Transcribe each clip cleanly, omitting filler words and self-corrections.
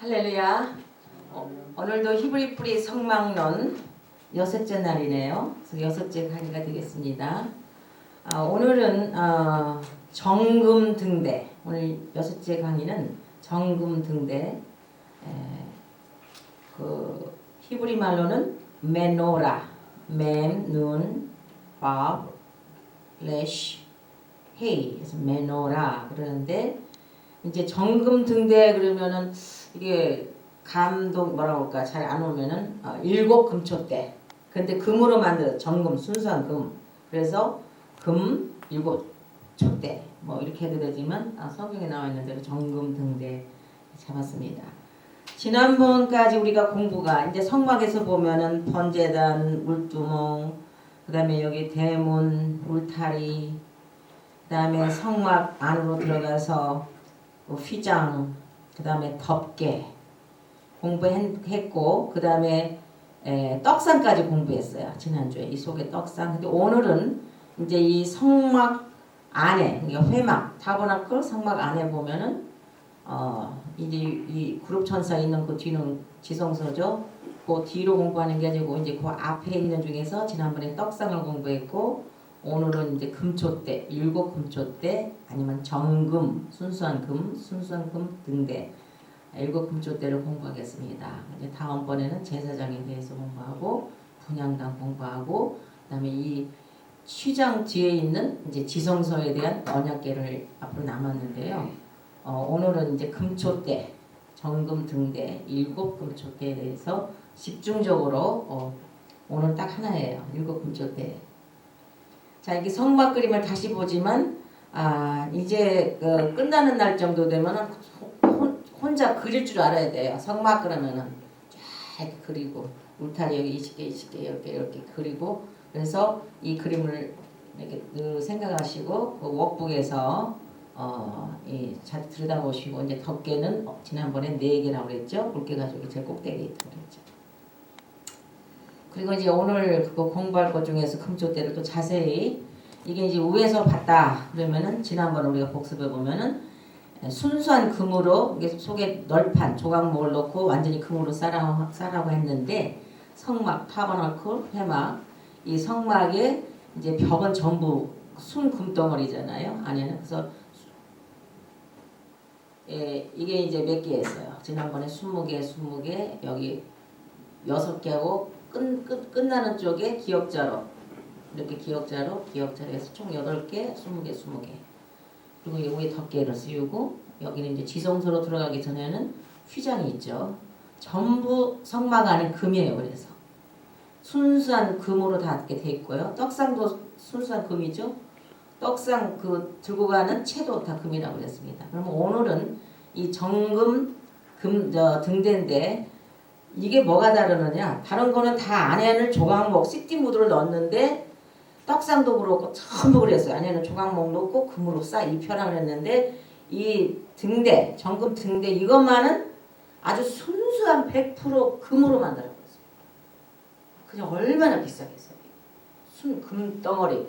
할렐루야. 오늘도 히브리 뿌리 성막론 여섯째 날이네요. 그래서 여섯째 강의가 되겠습니다. 오늘은 정금 등대. 오늘 여섯째 강의는 정금 등대. 그 히브리 말로는 메노라, 맴, 눈, 밥, 레쉬, 헤이. 그래서 메노라 그러는데 이제 정금 등대 그러면은 이게 감독 뭐라고 할까 잘 안 오면은 일곱 금초대. 근데 금으로 만든 정금 순수한 금. 그래서 금 일곱 촛대 뭐 이렇게 해도 되지만 성경에 나와 있는 대로 정금 등대 잡았습니다. 지난번까지 우리가 공부가 이제 성막에서 보면은 번제단, 물두멍, 그다음에 여기 대문, 울타리, 그다음에 성막 안으로 들어가서 휘장, 그 다음에 덮개 공부했고, 그 다음에 떡상까지 공부했어요. 지난주에 이 속에 떡상. 근데 오늘은 이제 이 성막 안에, 그러니까 회막, 타버나클 성막 안에 보면은 이제 이 그룹 천사 있는 그 뒤는 지성소죠. 그 뒤로 공부하는 게 아니고 이제 그 앞에 있는 중에서 지난번에 떡상을 공부했고, 오늘은 이제 금초대, 일곱 금초대 아니면 정금, 순수한 금 등대 일곱 금초대를 공부하겠습니다. 이제 다음번에는 제사장에 대해서 공부하고 분향단 공부하고 그다음에 이 휘장 뒤에 있는 이제 지성소에 대한 언약궤를 앞으로 남았는데요. 오늘은 이제 금초대, 정금 등대 일곱 금초대에 대해서 집중적으로 오늘 딱 하나예요. 일곱 금초대. 자, 이게 성막 그림을 다시 보지만 이제 끝나는 날 정도 되면은 혼자 그릴 줄 알아야 돼요. 성막 그러면은 쫙 그리고 울타리 여기 20개 이렇게 그리고 그래서 이 그림을 이렇게 늘 생각하시고 그 워크북에서 잘 들여다보시고 이제 덮개는 지난번에 4개라고 그랬죠. 굵게 가지고 제일 꼭대기에 있다고 그랬죠. 그리고 이제 오늘 그거 공부할 것 중에서 금초대를 또 자세히 이게 이제 위에서 봤다 그러면은 지난번 우리가 복습해 보면은 순수한 금으로 이게 속에 널판 조각목을 넣고 완전히 금으로 싸라고 했는데 성막 타버나클 회막 이 성막에 이제 벽은 전부 순 금덩어리잖아요. 안에는 그래서 이게 이제 몇 개였어요. 지난번에 20개 여기 6개하고 끝나는 쪽에 기역자로 이렇게 기역자로 해서 총 8개, 20개. 그리고 여기에 덮개를 씌우고 여기는 이제 지성소로 들어가기 전에는 휘장이 있죠. 전부 성막 안은 금이에요. 그래서 순수한 금으로 다 이렇게 돼 있고요. 떡상도 순수한 금이죠. 떡상 그 들고 가는 채도 다 금이라고 그랬습니다. 그러면 오늘은 이 정금 등대인데 이게 뭐가 다르느냐? 다른 거는 다 안에는 조각목, 시티무드를 넣었는데 떡상도 그렇고 전부 그랬어요. 안에는 조각목 넣고 금으로 입혀라 그랬는데 이 등대, 정금 등대 이것만은 아주 순수한 100% 금으로 만들어버렸어요. 그냥 얼마나 비싸겠어요. 금 덩어리,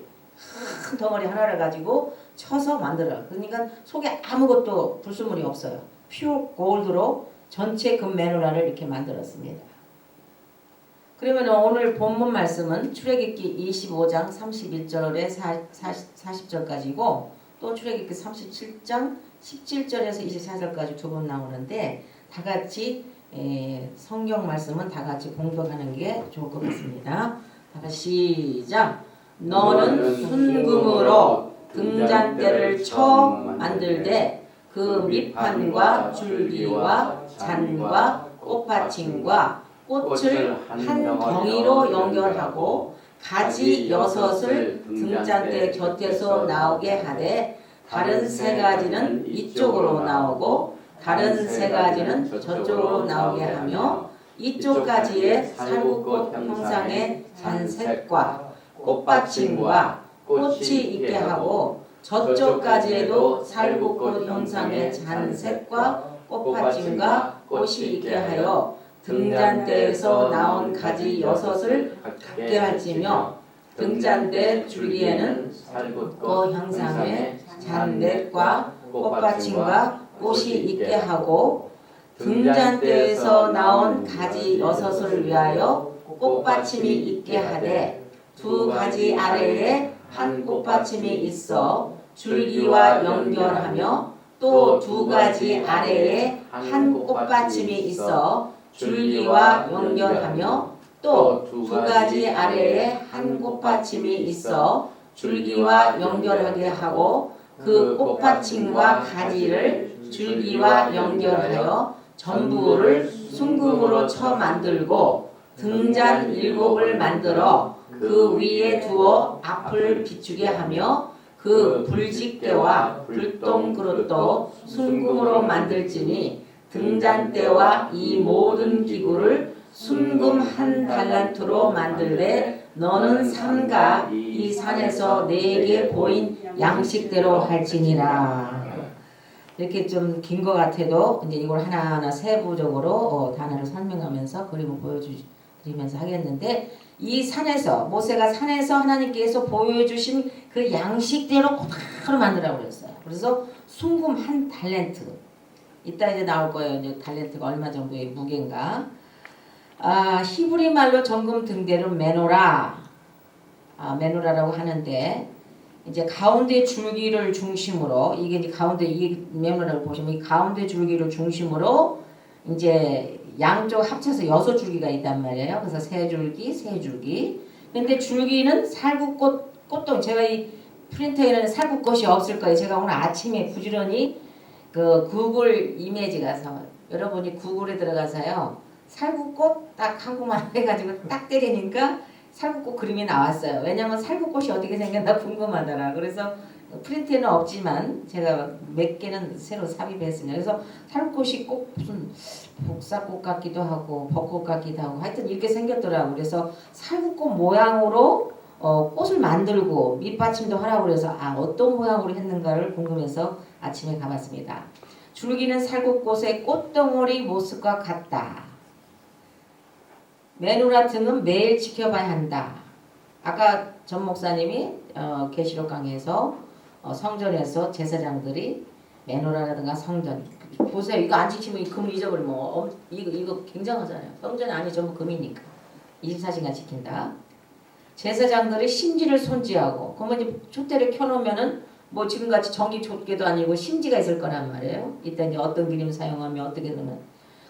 큰 덩어리 하나를 가지고 쳐서 만들어요. 그러니까 속에 아무것도 불순물이 없어요. 퓨어 골드로 전체 금 메노라를 이렇게 만들었습니다. 그러면 오늘 본문 말씀은 출애굽기 25장 31절에 40절까지고 또 출애굽기 37장 17절에서 24절까지 두 번 나오는데 다 같이 성경 말씀은 다 같이 공독하는 게 좋을 것 같습니다. 다 같이 시작. 너는 순금으로 등잔대를 처음 만들되 그 밑판과 줄기와 잔과 꽃받침과 꽃을 한 덩이로 연결하고 가지 6을 등잔대 곁에서 나오게 하되 다른 3가지는 이쪽으로 나오고 다른 3가지는 저쪽으로 나오게 하며 이쪽 가지에 살구꽃 형상의 잔색과 꽃받침과 꽃이 있게 하고 저쪽 가지에도 살구꽃 형상의 잔색과 꽃받침과 꽃이 있게 하여 등잔대에서 나온 가지 6을 같게 할지며 등잔대 줄기에는 살구꽃 형상의 잔넷과 꽃받침과 꽃이 있게 하고 등잔대에서 나온 가지 6을 위하여 꽃받침이 있게 하되 두 가지 아래에 한 꽃받침이 있어 줄기와 연결하며 또 두 가지 아래에 한 꽃받침이 있어 줄기와 연결하며 또 두 가지 아래에 한 꽃받침이 있어 줄기와 연결하게 하고 그 꽃받침과 가지를 줄기와 연결하여 전부를 순금으로 쳐 만들고 등잔 7을 만들어 그 위에 두어 앞을 비추게 하며 그 불집게와 불똥 그릇도 순금으로 만들지니 등잔대와 이 모든 기구를 순금 1달란트로 만들되 너는 삼가 이 산에서 내게 보인 양식대로 할지니라. 이렇게 좀 긴 것 같아도 이제 이걸 하나하나 세부적으로 단어를 설명하면서 그림을 보여드리면서 하겠는데, 이 산에서 모세가 산에서 하나님께서 보여주신 그 양식대로 그대로 만들라고 그랬어요. 그래서 순금 1달란트. 이따 이제 나올 거예요. 이제 달란트가 얼마 정도의 무게인가. 히브리 말로 정금 등대를 메노라. 메노라라고 하는데, 이제 가운데 줄기를 중심으로, 이게 이제 가운데 이 메모를 보시면 이 가운데 줄기를 중심으로 이제 양쪽 합쳐서 6줄기가 있단 말이에요. 그래서 3줄기, 3줄기. 근데 줄기는 꽃동, 제가 이 프린터에는 살구꽃이 없을 거예요. 제가 오늘 아침에 부지런히 그 구글 이미지 가서, 여러분이 구글에 들어가서요, 살구꽃 딱 한국말 해가지고 딱 때리니까 살구꽃 그림이 나왔어요. 왜냐면 살구꽃이 어떻게 생겼나 궁금하더라. 그래서 프린트에는 없지만 제가 몇 개는 새로 삽입했습니다. 그래서 살구꽃이 꼭 무슨 복사꽃 같기도 하고 벚꽃 같기도 하고 하여튼 이렇게 생겼더라고. 그래서 살구꽃 모양으로 꽃을 만들고 밑받침도 하라고 그래서 어떤 모양으로 했는가를 궁금해서 아침에 가봤습니다. 줄기는 살구꽃의 꽃덩어리 모습과 같다. 메누라 등은 매일 지켜봐야 한다. 아까 전 목사님이 계시록 강의에서 성전에서 제사장들이 메노라라든가 성전 보세요. 이거 안 지키면 금 잊어버리면 이거 굉장하잖아요. 성전 안이 전부 금이니까 24시간 지킨다. 제사장들이 심지를 손지하고, 그러면 이제 촛대를 켜놓으면은 뭐 지금같이 전기 촛대도 아니고 심지가 있을 거란 말이에요. 이때 이제 어떤 기름 사용하면 어떻게 되면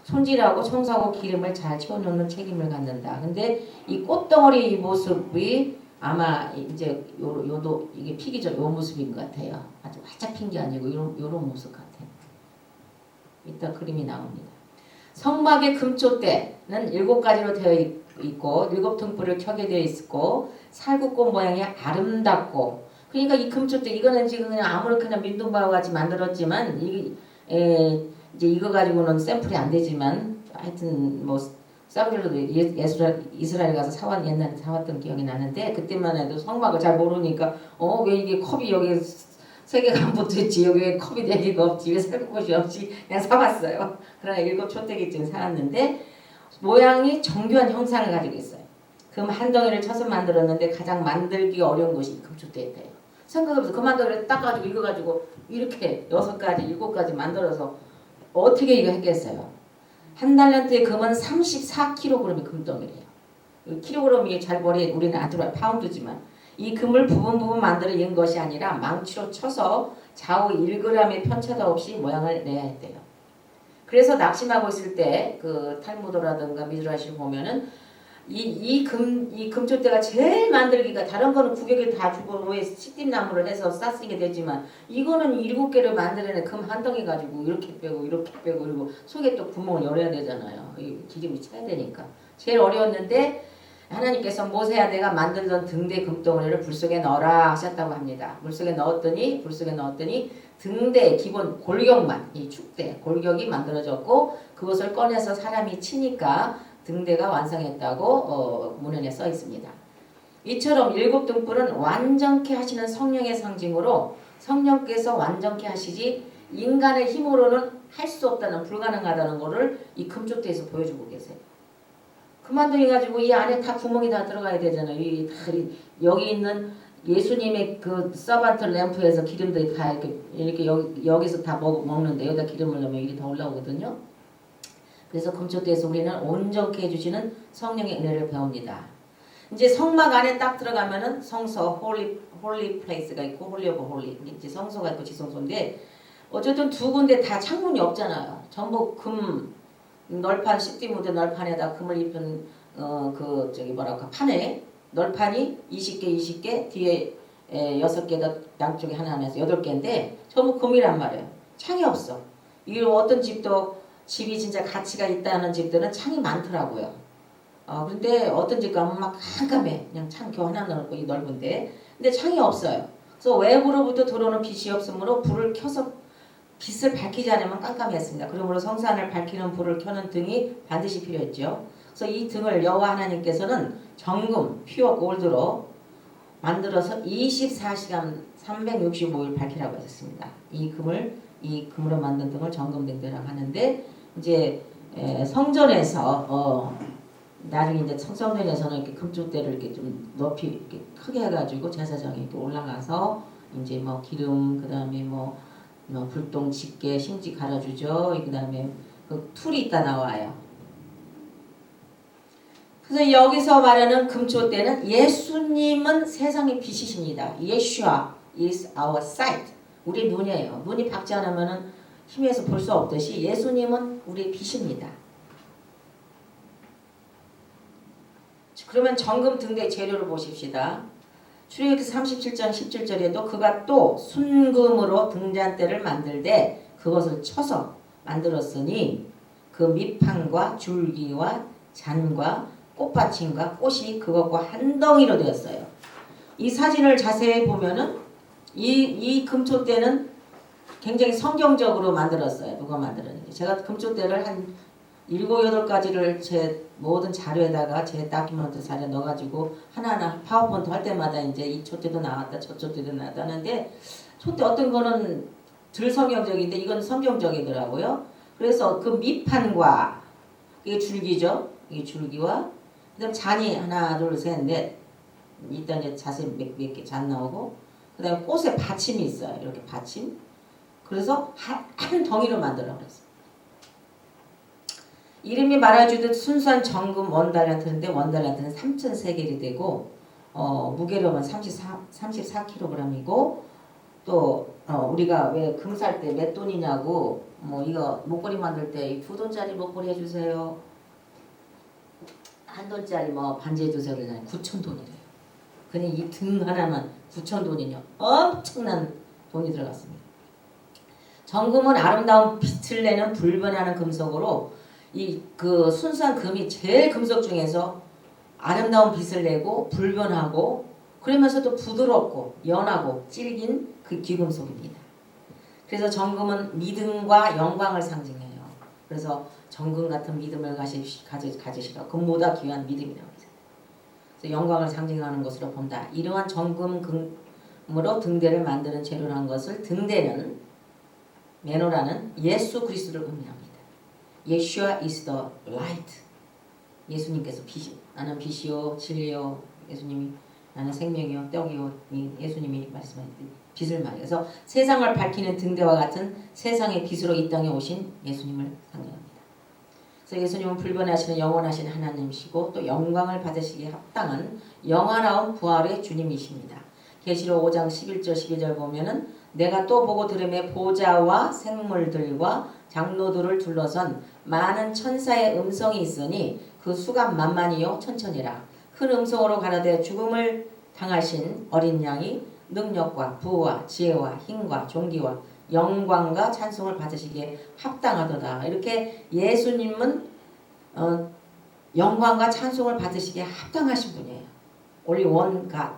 손질하고 청소하고 기름을 잘 채워놓는 책임을 갖는다. 근데 이 꽃덩어리 모습이 아마 이제 요도 이게 피기죠. 요 모습인 것 같아요. 아주 활짝 핀 게 아니고 요런 모습 같아요. 이따 그림이 나옵니다. 성막의 금촛대는 7가지로 되어 있고 7등불을 켜게 되어 있고 살구꽃 모양이 아름답고, 그러니까 이 금촛대 이거는 지금 그냥 아무렇게나 민둥바와 같이 만들었지만 이제 이거 가지고는 샘플이 안 되지만 하여튼 뭐 사브리로도 이스라엘 가서 옛날에 사왔던 기억이 나는데, 그때만 해도 성막을 잘 모르니까 왜 이게 컵이 여기 3개가 안 붙어있지, 여기 왜 컵이 4개가 없지, 왜 살구꽃이 없지, 그냥 사봤어요. 그러나 7촛대기쯤 사왔는데 모양이 정교한 형상을 가지고 있어요. 금 한 덩이를 쳐서 만들었는데 가장 만들기 어려운 것이 금촛대예요. 생각해보세요. 그 만들기를 딱 가지고 이거 가지고 이렇게 6가지 7가지 만들어서 어떻게 이거 했겠어요. 1달란트의 금은 34kg의 금덩이래요. 킬로그램이 잘 머리에 우리는 안 들어와요. 파운드지만 이 금을 부분 만들어 낸 것이 아니라 망치로 쳐서 좌우 1g의 편차도 없이 모양을 내야 했대요. 그래서 낙심하고 있을 때 그 탈무드라든가 미드라시를 보면은 이 금촛대가 제일 만들기가, 다른 거는 구격을 다 주고 왜 시띠나무를 해서 쌌으게 되지만 이거는 7개를 만들어내 금 한 덩이 가지고 이렇게 빼고 그리고 속에 또 구멍을 열어야 되잖아요. 기름이 차야 되니까 제일 어려웠는데 하나님께서 모세야 내가 만들던 등대 금덩어리를 불 속에 넣어라 하셨다고 합니다. 불 속에 넣었더니 등대 기본 골격만, 이 축대 골격이 만들어졌고 그것을 꺼내서 사람이 치니까 등대가 완성했다고 문헌에 써 있습니다. 이처럼 7등불은 완전케 하시는 성령의 상징으로 성령께서 완전케 하시지 인간의 힘으로는 할 수 없다는, 불가능하다는 것을 이 금촛대에서 보여주고 계세요. 그만두기 가지고 이 안에 다 구멍이 다 들어가야 되잖아요. 여기 있는 예수님의 그 서반트 램프에서 기름들이 다 이렇게 여기서 다 먹는데 여기다 기름을 넣으면 이게 다 올라오거든요. 그래서 금초대에서 우리는 온전케 해주시는 성령의 은혜를 배웁니다. 이제 성막 안에 딱 들어가면은 성소, 홀리 플레이스가 있고 홀리 오브 홀리, 이제 성소가 있고 지성소인데 어쨌든 두 군데 다 창문이 없잖아요. 전부 금 널판 십띠 무대 널판에다 금을 입힌 그 저기 뭐랄까 판에 널판이 20개 뒤에 6개다 양쪽에 하나 하나에서 8개인데 전부 금이란 말이에요. 창이 없어. 이 어떤 집이 진짜 가치가 있다는 집들은 창이 많더라고요. 근데 어떤 집 가면 막 깜깜해. 그냥 창 겨 하나 넓고 이 넓은데. 근데 창이 없어요. 그래서 외부로부터 들어오는 빛이 없으므로 불을 켜서 빛을 밝히지 않으면 깜깜했습니다. 그러므로 성산을 밝히는 불을 켜는 등이 반드시 필요했죠. 그래서 이 등을 여호와 하나님께서는 정금, 퓨어 골드로 만들어서 24시간 365일 밝히라고 하셨습니다. 이 금으로 만든 등을 정금등대라고 하는데 이제 성전에서 나중에 이제 성전에서는 이렇게 금쪽대를 이렇게 좀 높이 이렇게 크게 해가지고 제사장이 이렇게 올라가서 이제 뭐 기름 그다음에 뭐 불똥 집게 심지 갈아주죠. 그다음에 그 툴이 있다 나와요. 그래서 여기서 말하는 금초대는 예수님은 세상의 빛이십니다. Yeshua is our sight. 우리 눈이에요. 눈이 밝지 않으면 힘에서 볼 수 없듯이 예수님은 우리의 빛입니다. 그러면 정금 등대 재료를 보십시다. 출애굽기 37장 17절에도 그가 또 순금으로 등잔대를 만들되 그것을 쳐서 만들었으니 그 밑판과 줄기와 잔과 꽃받침과 꽃이 그것과 한 덩이로 되었어요. 이 사진을 자세히 보면은 이 금초대는 굉장히 성경적으로 만들었어요. 누가 만들었는지. 제가 금초대를 한 7, 8가지를 제 모든 자료에다가 제 다큐멘트 자료에 넣어가지고 하나하나 파워포인트 할 때마다 이제 이 촛대도 나왔다 저 촛대도 나왔다 하는데 촛대 어떤 거는 덜 성경적인데 이건 성경적이더라고요. 그래서 그 밑판과 이게 줄기죠. 이게 줄기와 그다음 잔이 하나 둘 셋 넷 일단 이제 자세히 몇 개 잔 나오고 그다음에 꽃에 받침이 있어요. 이렇게 받침. 그래서 한 덩이로 만들어 그랬어요. 이름이 말해주듯 순수한 정금 원달란트인데 원달란트는 3,000세겔이 되고 무게로는 34kg이고 또 우리가 왜 금 살 때 몇 돈이냐고 뭐 이거 목걸이 만들 때 2돈짜리 목걸이 해주세요. 1돈짜리 뭐 반지 해주세요 그러잖아요. 9,000돈이래요. 그냥 이 등 하나만 9,000돈이요. 엄청난 돈이 들어갔습니다. 정금은 아름다운 빛을 내는 불변하는 금속으로 이 그 순수한 금이 제일 금속 중에서 아름다운 빛을 내고 불변하고 그러면서도 부드럽고 연하고 질긴 그 귀금속입니다. 그래서 정금은 믿음과 영광을 상징해요. 그래서 정금 같은 믿음을 가지시라. 금보다 귀한 믿음이라고 해요. 그래서 영광을 상징하는 것으로 본다. 이러한 정금으로 등대를 만드는 재료라는 것을 등대는 메노라는 예수 그리스도를 의미합니다. Yeshua is the light. 예수님께서 빛이 나는 빛이요 진리요 예수님이 나는 생명이요 떡이요 예수님이 말씀하신 빛을 말해요. 그래서 세상을 밝히는 등대와 같은 세상의 빛으로 이 땅에 오신 예수님을 상징합니다. 그래서 예수님은 불변하시는 영원하신 하나님이시고 또 영광을 받으시기에 합당한 영원하온 부활의 주님이십니다. 계시록 5장 11절 12절 보면은 내가 또 보고 들음에 보좌와 생물들과 장로들을 둘러선 많은 천사의 음성이 있으니 그 수가 만만이요 천천이라. 큰 음성으로 가라되 죽음을 당하신 어린 양이 능력과 부와 지혜와 힘과 존귀와 영광과 찬송을 받으시기에 합당하도다. 이렇게 예수님은 영광과 찬송을 받으시기에 합당하신 분이에요. Only one God.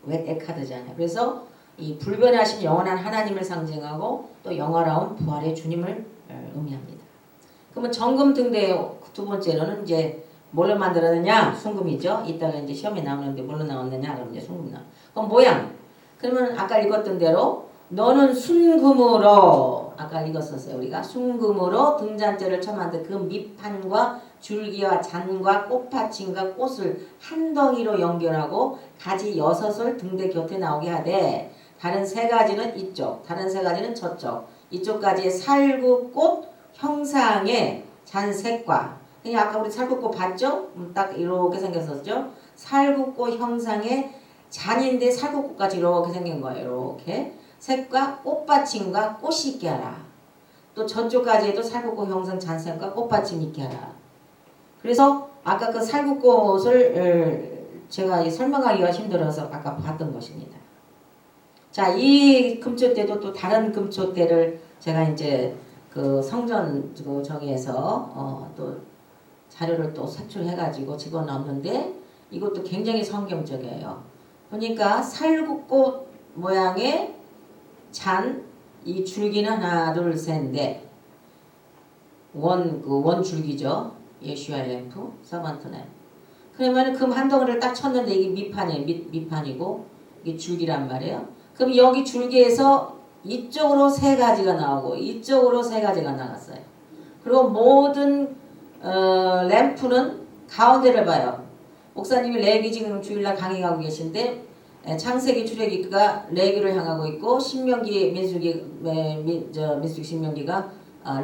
왜 에카드잖아요. 그래서 이 불변하신 영원한 하나님을 상징하고 또 영원하온 부활의 주님을 의미합니다. 그러면 정금 등대의 두 번째로는 이제 뭘로 만들었느냐? 순금이죠. 이따가 이제 시험에 나오는데 뭘로 나왔느냐? 그럼 이제 순금 나와. 그럼 모양. 그러면 아까 읽었던 대로 너는 순금으로 아까 읽었었어요. 우리가 순금으로 등잔대를 쳐 만든 그 밑판과 줄기와 잔과 꽃받침과 꽃을 한 덩이로 연결하고 가지 6을 등대 곁에 나오게 하되 다른 3가지는 이쪽, 다른 3가지는 저쪽, 이쪽까지의 살구꽃 형상의 잔색과 그냥 아까 우리 살구꽃 봤죠? 딱 이렇게 생겼었죠? 살구꽃 형상의 잔인데 살구꽃까지 이렇게 생긴 거예요. 이렇게 색과 꽃받침과 꽃이 있게 하라. 또 저쪽까지 해도 살구꽃 형상 잔색과 꽃받침 있게 하라. 그래서 아까 그 살구꽃을 제가 설명하기가 힘들어서 아까 봤던 것입니다. 자, 이 금초대도 또 다른 금초대를 제가 이제 그 성전 저기에서 또 자료를 또 색출해가지고 집어넣었는데 이것도 굉장히 성경적이에요. 보니까 살구꽃 모양의 잔, 이 줄기는 하나, 둘, 셋, 넷. 원 줄기죠. 예슈아 램프, 서번트 램프. 그러면 금 한 덩어리를 딱 쳤는데 이게 밑판이에요. 밑판이고 이게 줄기란 말이에요. 그럼 여기 줄기에서 이쪽으로 세 가지가 나오고 이쪽으로 세 가지가 나갔어요. 그리고 모든 램프는 가운데를 봐요. 목사님이 레기 지금 주일날 강의하고 계신데 창세기 출애굽기가 레기를 향하고 있고 신명기 민수기 신명기가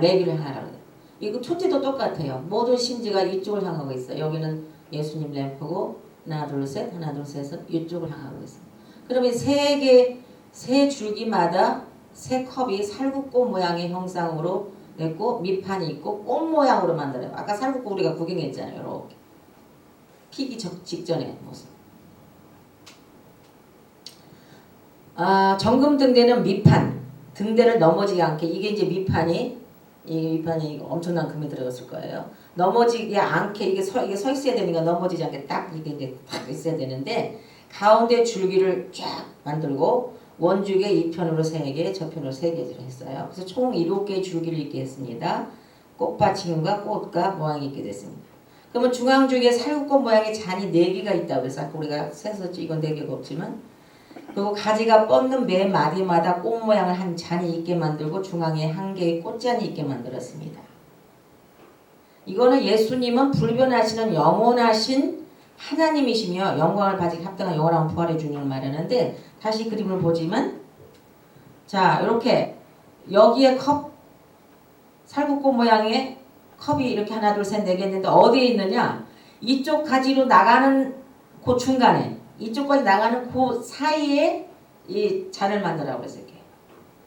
레기를 향하라고 해요. 이거 초지도 똑같아요. 모든 신지가 이쪽을 향하고 있어요. 여기는 예수님 램프고 하나 둘 셋 하나 둘 셋은 이쪽을 향하고 있어요. 그러면 세 줄기마다 세 컵이 살구꽃 모양의 형상으로 냈고 밑판이 있고 꽃 모양으로 만들어요. 아까 살구꽃 우리가 구경했잖아요. 이렇게 피기 직전의 모습. 정금 등대는 밑판, 등대를 넘어지지 않게 이게 이제 밑판이 엄청난 금이 들어갔을 거예요. 넘어지지 않게 이게 서 있어야 되니까 넘어지지 않게 딱 이게 이제 딱 있어야 되는데 가운데 줄기를 쫙 만들고 원줄기 이편으로 3개, 저편으로 3개를 했어요. 그래서 총 7개의 줄기를 있게 했습니다. 꽃받침과 꽃과 모양이 있게 됐습니다. 그러면 중앙줄기에 살구꽃 모양의 잔이 4개가 있다고 해서 아까 우리가 셌었죠. 이건 4개가 없지만 그리고 가지가 뻗는 매 마디마다 꽃 모양을 한 잔이 있게 만들고 중앙에 1개의 꽃잔이 있게 만들었습니다. 이거는 예수님은 불변하시는 영원하신 하나님이시며 영광을 받기 합당한 영원한 부활의 주님을 말하는데 다시 그림을 보지만 자 이렇게 여기에 컵 살구꽃 모양의 컵이 이렇게 하나 둘 셋 네 개 있는데 어디에 있느냐 이쪽 가지로 나가는 그 중간에 이쪽까지 나가는 그 사이에 이 잔을 만들라고 그랬어요. 이렇게.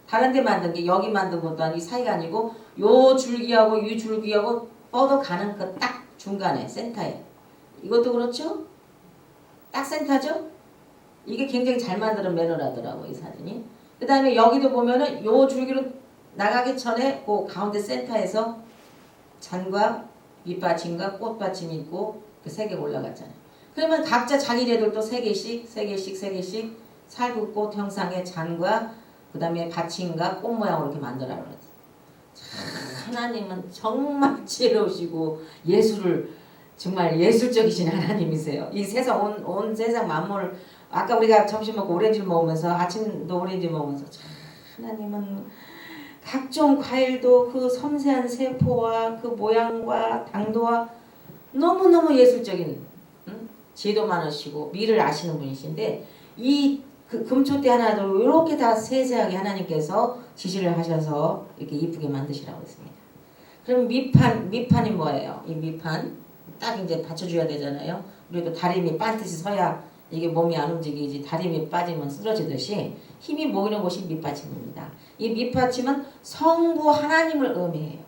다른 데 만든 게 여기 만든 것도 아니고 사이가 아니고 요 줄기하고 이 줄기하고 뻗어가는 그 딱 중간에 센터에 이것도 그렇죠? 딱 센터죠? 이게 굉장히 잘 만드는 매너라더라고 이 사진이. 그 다음에 여기도 보면은 요 줄기로 나가기 전에 그 가운데 센터에서 잔과 밑받침과 꽃받침이 있고 그 3개가 올라갔잖아요. 그러면 각자 자기네들도 3개씩 살구꽃 형상의 잔과 그 다음에 받침과 꽃 모양으로 이렇게 만들라고 그랬어요. 하나님은 정말 지혜로우시고 예술을 정말 예술적이신 하나님이세요. 이 세상 온 세상 만물을 아까 우리가 점심 먹고 오렌지를 먹으면서 아침도 오렌지 먹으면서 하나님은 각종 과일도 그 섬세한 세포와 그 모양과 당도와 너무너무 예술적인 지혜도 많으시고 미를 아시는 분이신데 이 그 금초대 하나도 이렇게 다 세세하게 하나님께서 지시를 하셔서 이렇게 이쁘게 만드시라고 했습니다. 그럼 밑판이 뭐예요? 이 밑판 딱 이제 받쳐줘야 되잖아요. 우리도 다리미 반듯이 서야 이게 몸이 안 움직이지 다리미 빠지면 쓰러지듯이 힘이 모이는 곳이 밑받침입니다. 이 밑받침은 성부 하나님을 의미해요.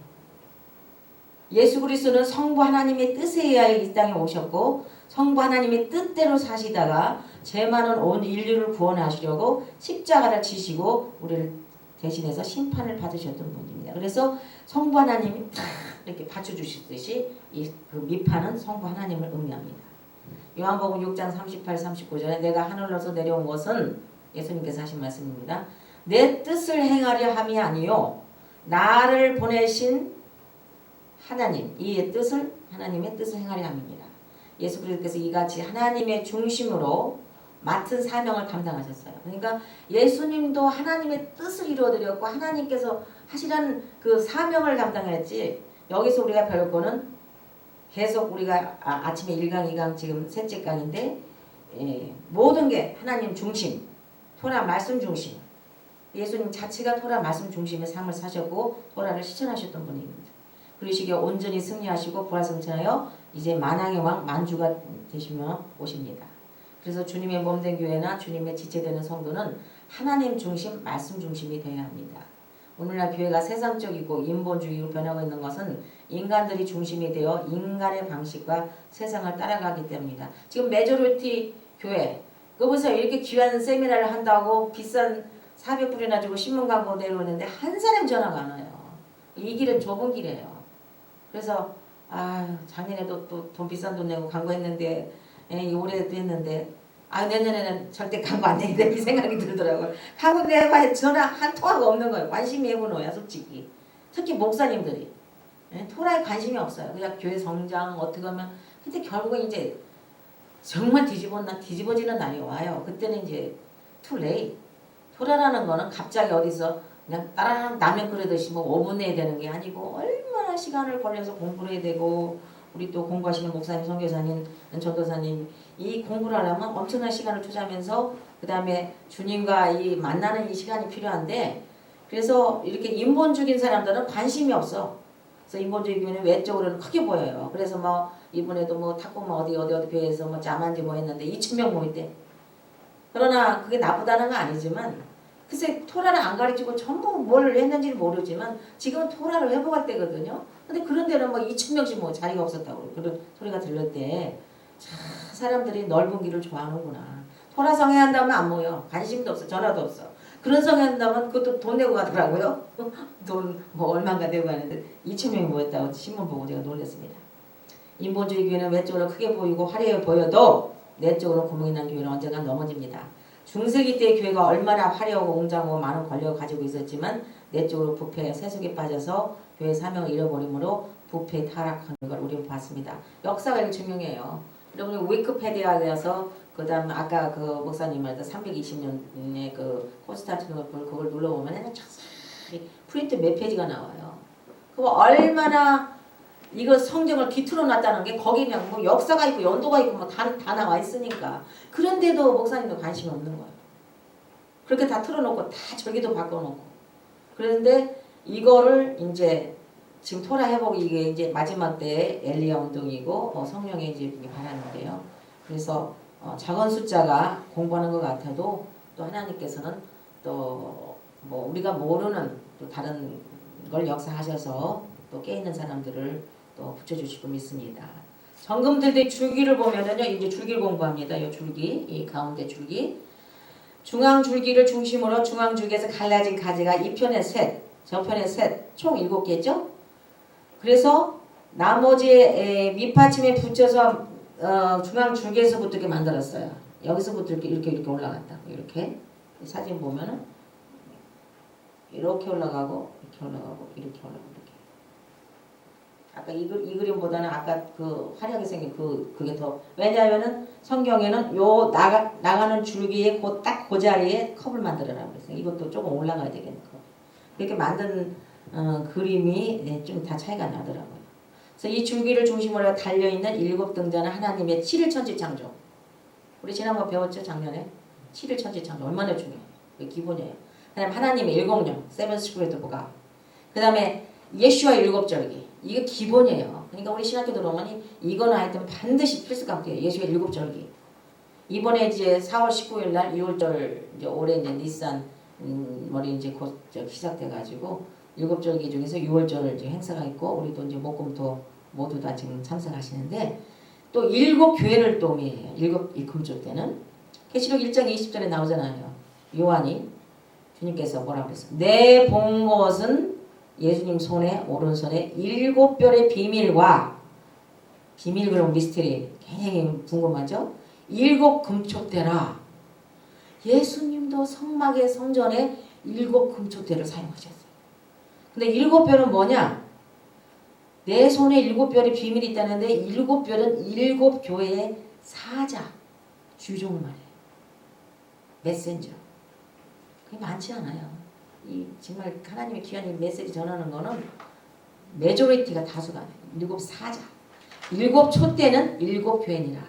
예수 그리스도는 성부 하나님의 뜻에 의하여 이 땅에 오셨고 성부 하나님의 뜻대로 사시다가 죄 많은 온 인류를 구원하시려고 십자가를 지시고 우리를 대신해서 심판을 받으셨던 분입니다. 그래서 성부 하나님이 딱 이렇게 받쳐주시듯이 이 그 밑판은 성부 하나님을 의미합니다. 요한복음 6장 38, 39절에 내가 하늘로서 내려온 것은 예수님께서 하신 말씀입니다. 내 뜻을 행하려 함이 아니요 나를 보내신 하나님 이의 뜻을 하나님의 뜻을 행하려 함입니다. 예수 그리스도께서 이같이 하나님의 중심으로 맡은 사명을 감당하셨어요. 그러니까 예수님도 하나님의 뜻을 이루어드렸고 하나님께서 하시라는 그 사명을 감당했지 여기서 우리가 배울 거는 계속 우리가 아침에 1강, 2강 지금 셋째 강인데 모든 게 하나님 중심, 토라 말씀 중심 예수님 자체가 토라 말씀 중심의 삶을 사셨고 토라를 실천하셨던 분입니다. 그러시기에 온전히 승리하시고 부활승천하여 이제 만왕의 왕 만주가 되시며 오십니다. 그래서 주님의 몸된 교회나 주님의 지체되는 성도는 하나님 중심, 말씀 중심이 되어야 합니다. 오늘날 교회가 세상적이고 인본주의로 변하고 있는 것은 인간들이 중심이 되어 인간의 방식과 세상을 따라가기 때문이다. 지금 메조리티 교회 그곳에서 이렇게 귀한 세미나를 한다고 비싼 400불이나 주고 신문 광고 내려오는데 한 사람 전화가 안 와요. 이 길은 좁은 길이에요. 그래서 작년에도 또 돈 비싼 돈 내고 광고했는데 올해도 했는데 내년에는 절대 광고 안 내겠다 이 생각이 들더라고요. 광고 내봐야 전화 한 통화가 없는 거예요. 관심이 해보노야 솔직히. 특히 목사님들이 토라에 관심이 없어요. 그냥 교회 성장 어떻게 하면 근데 결국은 이제 정말 뒤집어지는 날이 와요. 그때는 이제 too late. 토라라는 거는 갑자기 어디서 그냥 따라랑 라면 끓이듯이 뭐 5분 내에 되는 게 아니고 얼마나 시간을 걸려서 공부를 해야 되고 우리 또 공부하시는 목사님, 선교사님, 전도사님 이 공부를 하려면 엄청난 시간을 투자하면서 그 다음에 주님과 이 만나는 이 시간이 필요한데 그래서 이렇게 인본주의인 사람들은 관심이 없어. 그래서 인본주의 교회는 외적으로는 크게 보여요. 그래서 뭐 이번에도 뭐 탁구만 어디 교회에서 뭐 자만지 뭐 했는데 2,000명 모였대. 그러나 그게 나쁘다는 건 아니지만 글쎄 토라를 안 가르치고 전부 뭘 했는지는 모르지만 지금은 토라를 회복할 때거든요. 근데 그런 데는 뭐 2,000명씩 뭐 자리가 없었다고 그런 소리가 들릴 때 참 사람들이 넓은 길을 좋아하는구나. 토라 성회한다면 안 모여. 관심도 없어. 전화도 없어. 그런 성회한다면 그것도 돈 내고 가더라고요. 돈 뭐 얼마인가 내고 가는데 2,000명이 모였다고 신문 보고 제가 놀랐습니다. 인본주의 교회는 외적으로 크게 보이고 화려해 보여도 내적으로 구멍이 난 교회는 언젠가 넘어집니다. 중세기 때 교회가 얼마나 화려하고 웅장하고 많은 권력을 가지고 있었지만 내적으로 부패, 세속에 빠져서 교회 사명을 잃어버림으로 부패 타락한 걸 우리는 봤습니다. 역사가 이거 증명해요. 여러분 위키페디아에서 그다음 아까 그 목사님 말했던 320년의 그 콘스탄티노플 그걸 눌러보면 자세히 프린트 몇 페이지가 나와요. 그거 얼마나 이거 성경을 뒤틀어 놨다는 게 거기 그냥 뭐 역사가 있고 연도가 있고 뭐 다 나와 있으니까 그런데도 목사님도 관심이 없는 거예요. 그렇게 다 틀어놓고 다 절기도 바꿔놓고 그런데 이거를 이제 지금 토라 회복이 이게 이제 마지막 때 엘리야 운동이고 성령의 이제 바라는데요. 그래서 작은 숫자가 공부하는 것 같아도 또 하나님께서는 또 뭐 우리가 모르는 또 다른 걸 역사하셔서 또 깨있는 사람들을 또 붙여주시고 믿습니다. 정금들의 줄기를 보면은요, 이제 줄기를 공부합니다. 이 줄기, 이 가운데 줄기. 중앙 줄기를 중심으로 중앙 줄기에서 갈라진 가지가 이 편에 셋, 저 편에 셋, 총 7개죠. 그래서 나머지 밑받침에 붙여서 중앙 줄기에서부터 이렇게 만들었어요. 여기서부터 이렇게 올라갔다. 이렇게 사진 보면은 이렇게 올라가고 이렇게 올라가고 이렇게 올라가고 이렇게. 아까 이 그림보다는 아까 그 화려하게 생긴 그게 더 왜냐하면은 성경에는 요 나가는 줄기에 그 자리에 컵을 만들어라 그랬어요. 이것도 조금 올라가야 되겠네. 이렇게 만든 그림이 좀 다 차이가 나더라고요. 그래서 이 줄기를 중심으로 달려있는 7등자는 하나님의 7일천지 창조. 우리 지난번 배웠죠 작년에? 7일천지 창조 얼마나 중요해요. 그게 기본이에요. 그 다음에 하나님의 일공령 세븐 스피릿 오브 갓. 그 다음에 예수와 7절기 이게 기본이에요. 그러니까 우리 신학교 들어오면 이거는 하여튼 반드시 필수 과목이에요. 예수의 7절기. 이번에 이제 4월 19일 날 6월절 이제 올해 이제 니산 머리 이제 곧 시작돼가지고 7절기 중에서 6월절 이제 행사가 있고 우리도 이제 목금토 모두 다 지금 참석하시는데 또 7교회를 또 의미해요. 7 금쪽 때는 계시록 1장 20절에 나오잖아요. 요한이 주님께서 뭐라고 그랬어요? 내 본 것은 예수님 손에 오른손에 7별의 비밀과 비밀 그런 미스터리 굉장히 궁금하죠? 7 금촉대라. 예수님도 성막의 성전에 7 금촉대를 사용하셨어요. 근데 7별은 뭐냐? 내 손에 7별의 비밀이 있다는데 7별은 7 교회의 사자, 주종을 말해요. 메신저. 그게 많지 않아요. 이 정말 하나님의 귀한 이 메시지 전하는 거는 메조리티가 다수가 아니에요. 7 사자. 7 촛대는 7 교회니라.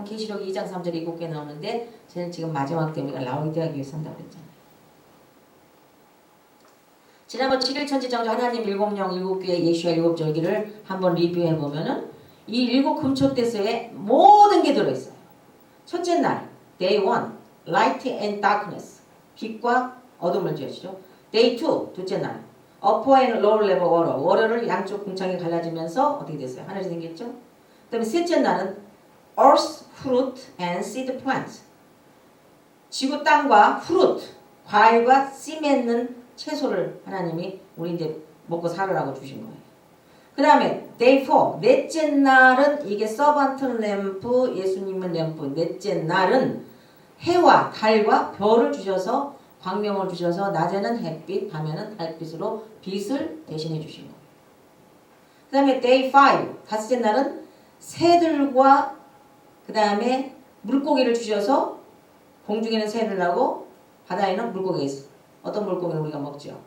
계시록 2장 3절에 7개 나오는데 저는 지금 마지막 때 우리가 라오디게아 교회 산다고 그랬잖아요. 지난번 7일 천지창조 하나님 일곱 교회 예수와 일곱 절기를 한번 리뷰해 보면은 이 일곱 금초대서에 모든 게 들어있어요. 첫째 날 Day 1 Light and Darkness 빛과 어둠을 지으시죠. Day 2 둘째 날 Upper and Lower Level Water 월요를 양쪽 궁창이 갈라지면서 어떻게 됐어요? 하늘이 생겼죠. 그 다음에 셋째 날은 Earth, Fruit and Seed Plants 지구 땅과 fruit 과일과 씨 맺는 채소를 하나님이 우리 이제 먹고 살으라고 주신 거예요. 그 다음에 day 4 넷째 날은 이게 서번트 램프 예수님의 램프 넷째 날은 해와 달과 별을 주셔서 광명을 주셔서 낮에는 햇빛 밤에는 달빛으로 빛을 대신해 주신 거예요. 그 다음에 day 5 다섯째 날은 새들과 그 다음에 물고기를 주셔서 공중에는 새를 나고 바다에는 물고기가 있어. 어떤 물고기를 우리가 먹죠.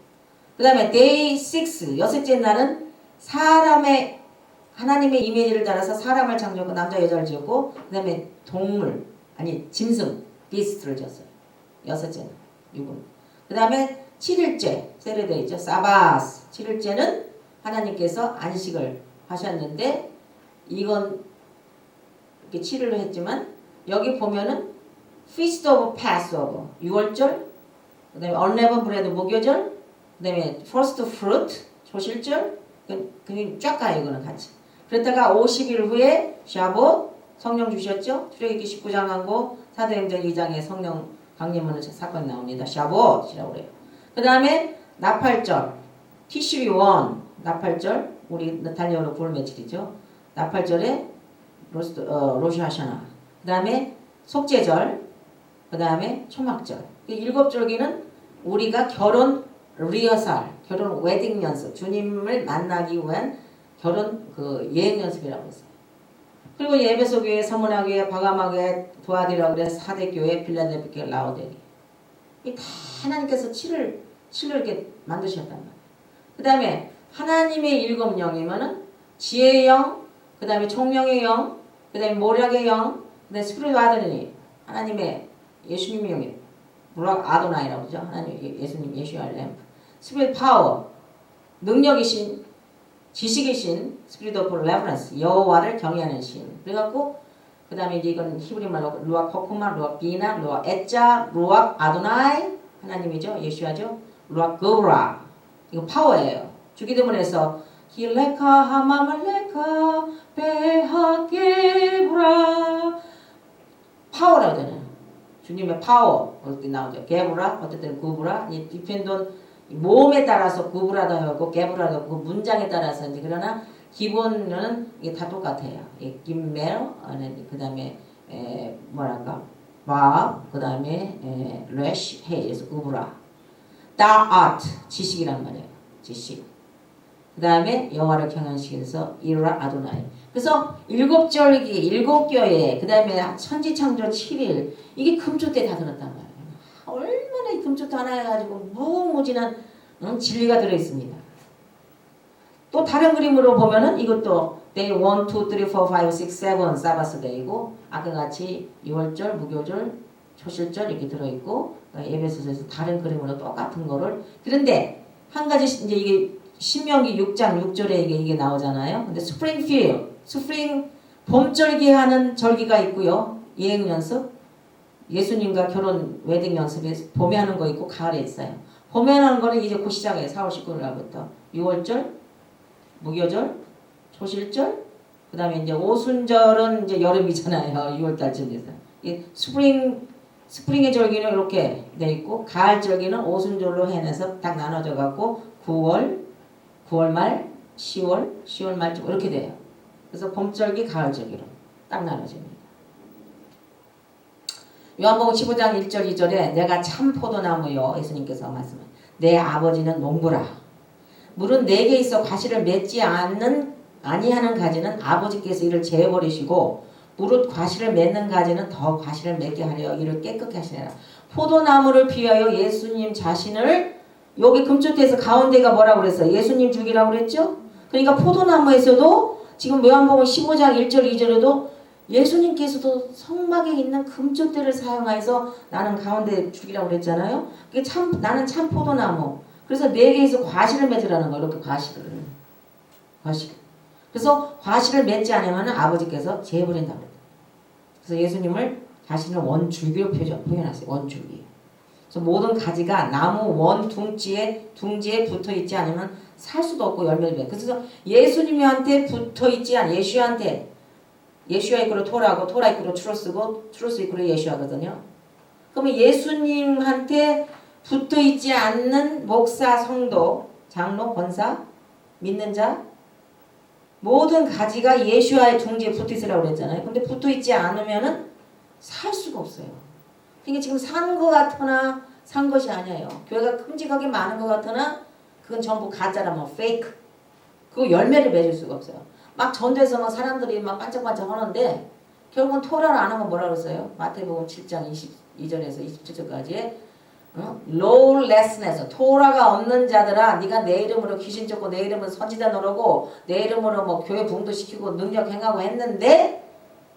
그 다음에 day 6 여섯째 날은 사람의 하나님의 이미지를 따라서 사람을 창조하고 남자 여자를 지었고 그 다음에 동물 아니 짐승 비스트를 지었어요. 여섯째 날 6은. 그 다음에 7일째 세르데이죠. 사바스 7일째는 하나님께서 안식을 하셨는데 이건 이렇게 7일로 했지만 여기 보면은 Feast of Passover 6월절 그 다음에 Unleavened Bread 목요절 그 다음에 First Fruit 초실절 그냥 쫙 가요 이거는 같이. 그랬다가 50일 후에 샤봇 성령 주셨죠. 출애굽기 19장 한고 사도행전 2장에 성령 강림하는 사건이 나옵니다. 샤봇이라고 그래요. 그 다음에 나팔절 티슈리 원 나팔절 우리 나탈리아로 9월 며칠이죠. 나팔절에 로시 하샤나 그 다음에 속죄절 그 다음에 초막절 일곱 절기는 우리가 결혼 리허설 결혼 웨딩 연습 주님을 만나기 위한 결혼 그 예행 연습이라고 했어요. 그리고 에베소 교회, 서문화 교회, 바가마 교회, 두아디라 교회, 사대 교회, 빌라델피아 교회, 라오데기 이 다 하나님께서 7을 이렇게 만드셨단 말이에요. 그 다음에 하나님의 일곱 영이면은 지혜의 영, 그 다음에 총명의 영, 그 다음에 모략의 영, 그 다음에 스피릿 아드니 하나님의 예수님의 영이 물론 아도나이라고 그러죠. 하나님 예수님 예수와 램프 스피릿 파워 능력이신 지식이신 스피릿 오브 레퍼런스 여호와를 경외하는 신 그래갖고 그 다음에 이제 이건 히브리 말로 루악 호쿠마 루악 비나 루악 에짜 루악 아도나이 하나님이죠. 예수와죠. 루악 그브라 이거 파워예요. 주기도문에서 힐레카 하마말레카 베하게브라 파워라고 하잖아요. 주님의 파워 어떻게 나오죠. 게브라 어쨌든 구브라 이 디펜돈 몸에 따라서 구브라도 하고 게브라도 하고 문장에 따라서 이제 그러나 기본은 이게 다 똑같아요. 김멜 그 다음에 뭐랄까 바 그 다음에 레쉬 헤이에서 구브라 다 아트 지식이란 말이에요. 지식 그 다음에 영화를 경연시켜서 이루라 아도나이 그래서 일곱 절기 일곱 교회 그 다음에 천지창조 7일 이게 금초 때 다 들었단 말이에요. 얼마나 이 금초도 하나 해가지고 무궁무진한 진리가 들어있습니다. 또 다른 그림으로 보면은 이것도 day 1, 2, 3, 4, 5, 6, 7 사바스 데이고 아까 같이 6월절, 무교절, 초실절 이렇게 들어있고 에베소서에서 다른 그림으로 똑같은 거를 그런데 한 가지 이제 이게 신명기 6장 6절에 이게 나오잖아요. 근데 스프링 봄절기 하는 절기가 있고요. 예행 연습 예수님과 결혼 웨딩 연습에 봄에 하는 거 있고 가을에 있어요. 봄에 하는 거는 이제 곧 시작해요. 4월 19일날부터 6월절, 무교절, 초실절, 그 다음에 이제 오순절은 이제 여름이잖아요. 6월달쯤 돼서. 이 스프링의 절기는 이렇게 돼 있고 가을 절기는 오순절로 해내서 딱 나눠져 갖고 9월 말, 10월 말쯤 이렇게 돼요. 그래서 봄절기, 가을절기로 딱 나눠집니다. 요한복음 15장 1절 2절에 내가 참 포도나무요 예수님께서 말씀을 내 아버지는 농부라 물은 내게 있어 과실을 맺지 아니하는 가지는 아버지께서 이를 제어버리시고 무릇 과실을 맺는 가지는 더 과실을 맺게 하려 이를 깨끗게 하시느라 포도나무를 비하여 예수님 자신을 여기 금초대에서 가운데가 뭐라고 그랬어요? 예수님 죽이라고 그랬죠? 그러니까 포도나무에서도 지금 요한복음 15장 1절 2절에도 예수님께서도 성막에 있는 금초대를 사용해서 나는 가운데 죽이라고 그랬잖아요. 그게 나는 참 포도나무. 그래서 네 개에서 과실을 맺으라는 거예요. 이렇게 과실. 그래서 과실을 맺지 않으면 아버지께서 재버린다고 그래요. 그래서 예수님을 자신을 원줄기로 표현하세요. 원줄기. 그래서 모든 가지가 나무 원 둥지에 붙어 있지 않으면 살 수도 없고 열매를 맺어요. 그래서 예수님한테 붙어 있지 않은 예수야 이끌어 토라고 토라 이끌어 추로스고 추로스 이끌어 예수야거든요. 그러면 예수님한테 붙어 있지 않는 목사, 성도, 장로, 권사, 믿는 자 모든 가지가 예수와의 둥지에 붙어 있으라고 그랬잖아요. 근데 붙어 있지 않으면은 살 수가 없어요. 그러니까 지금 산 것 같으나 산 것이 아니에요. 교회가 큼직하게 많은 것 같으나 그건 전부 가짜라 뭐 페이크. 그거 열매를 맺을 수가 없어요. 막 전도해서 막 사람들이 막 반짝반짝 하는데 결국은 토라를 안 하면 뭐라 그랬어요? 마태복음 7장 22절에서 27절까지 lawlessness 토라가 없는 자들아 네가 내 이름으로 귀신 쫓고 내 이름으로 선지자 노르고 내 이름으로 뭐 교회 부흥도 시키고 능력 행하고 했는데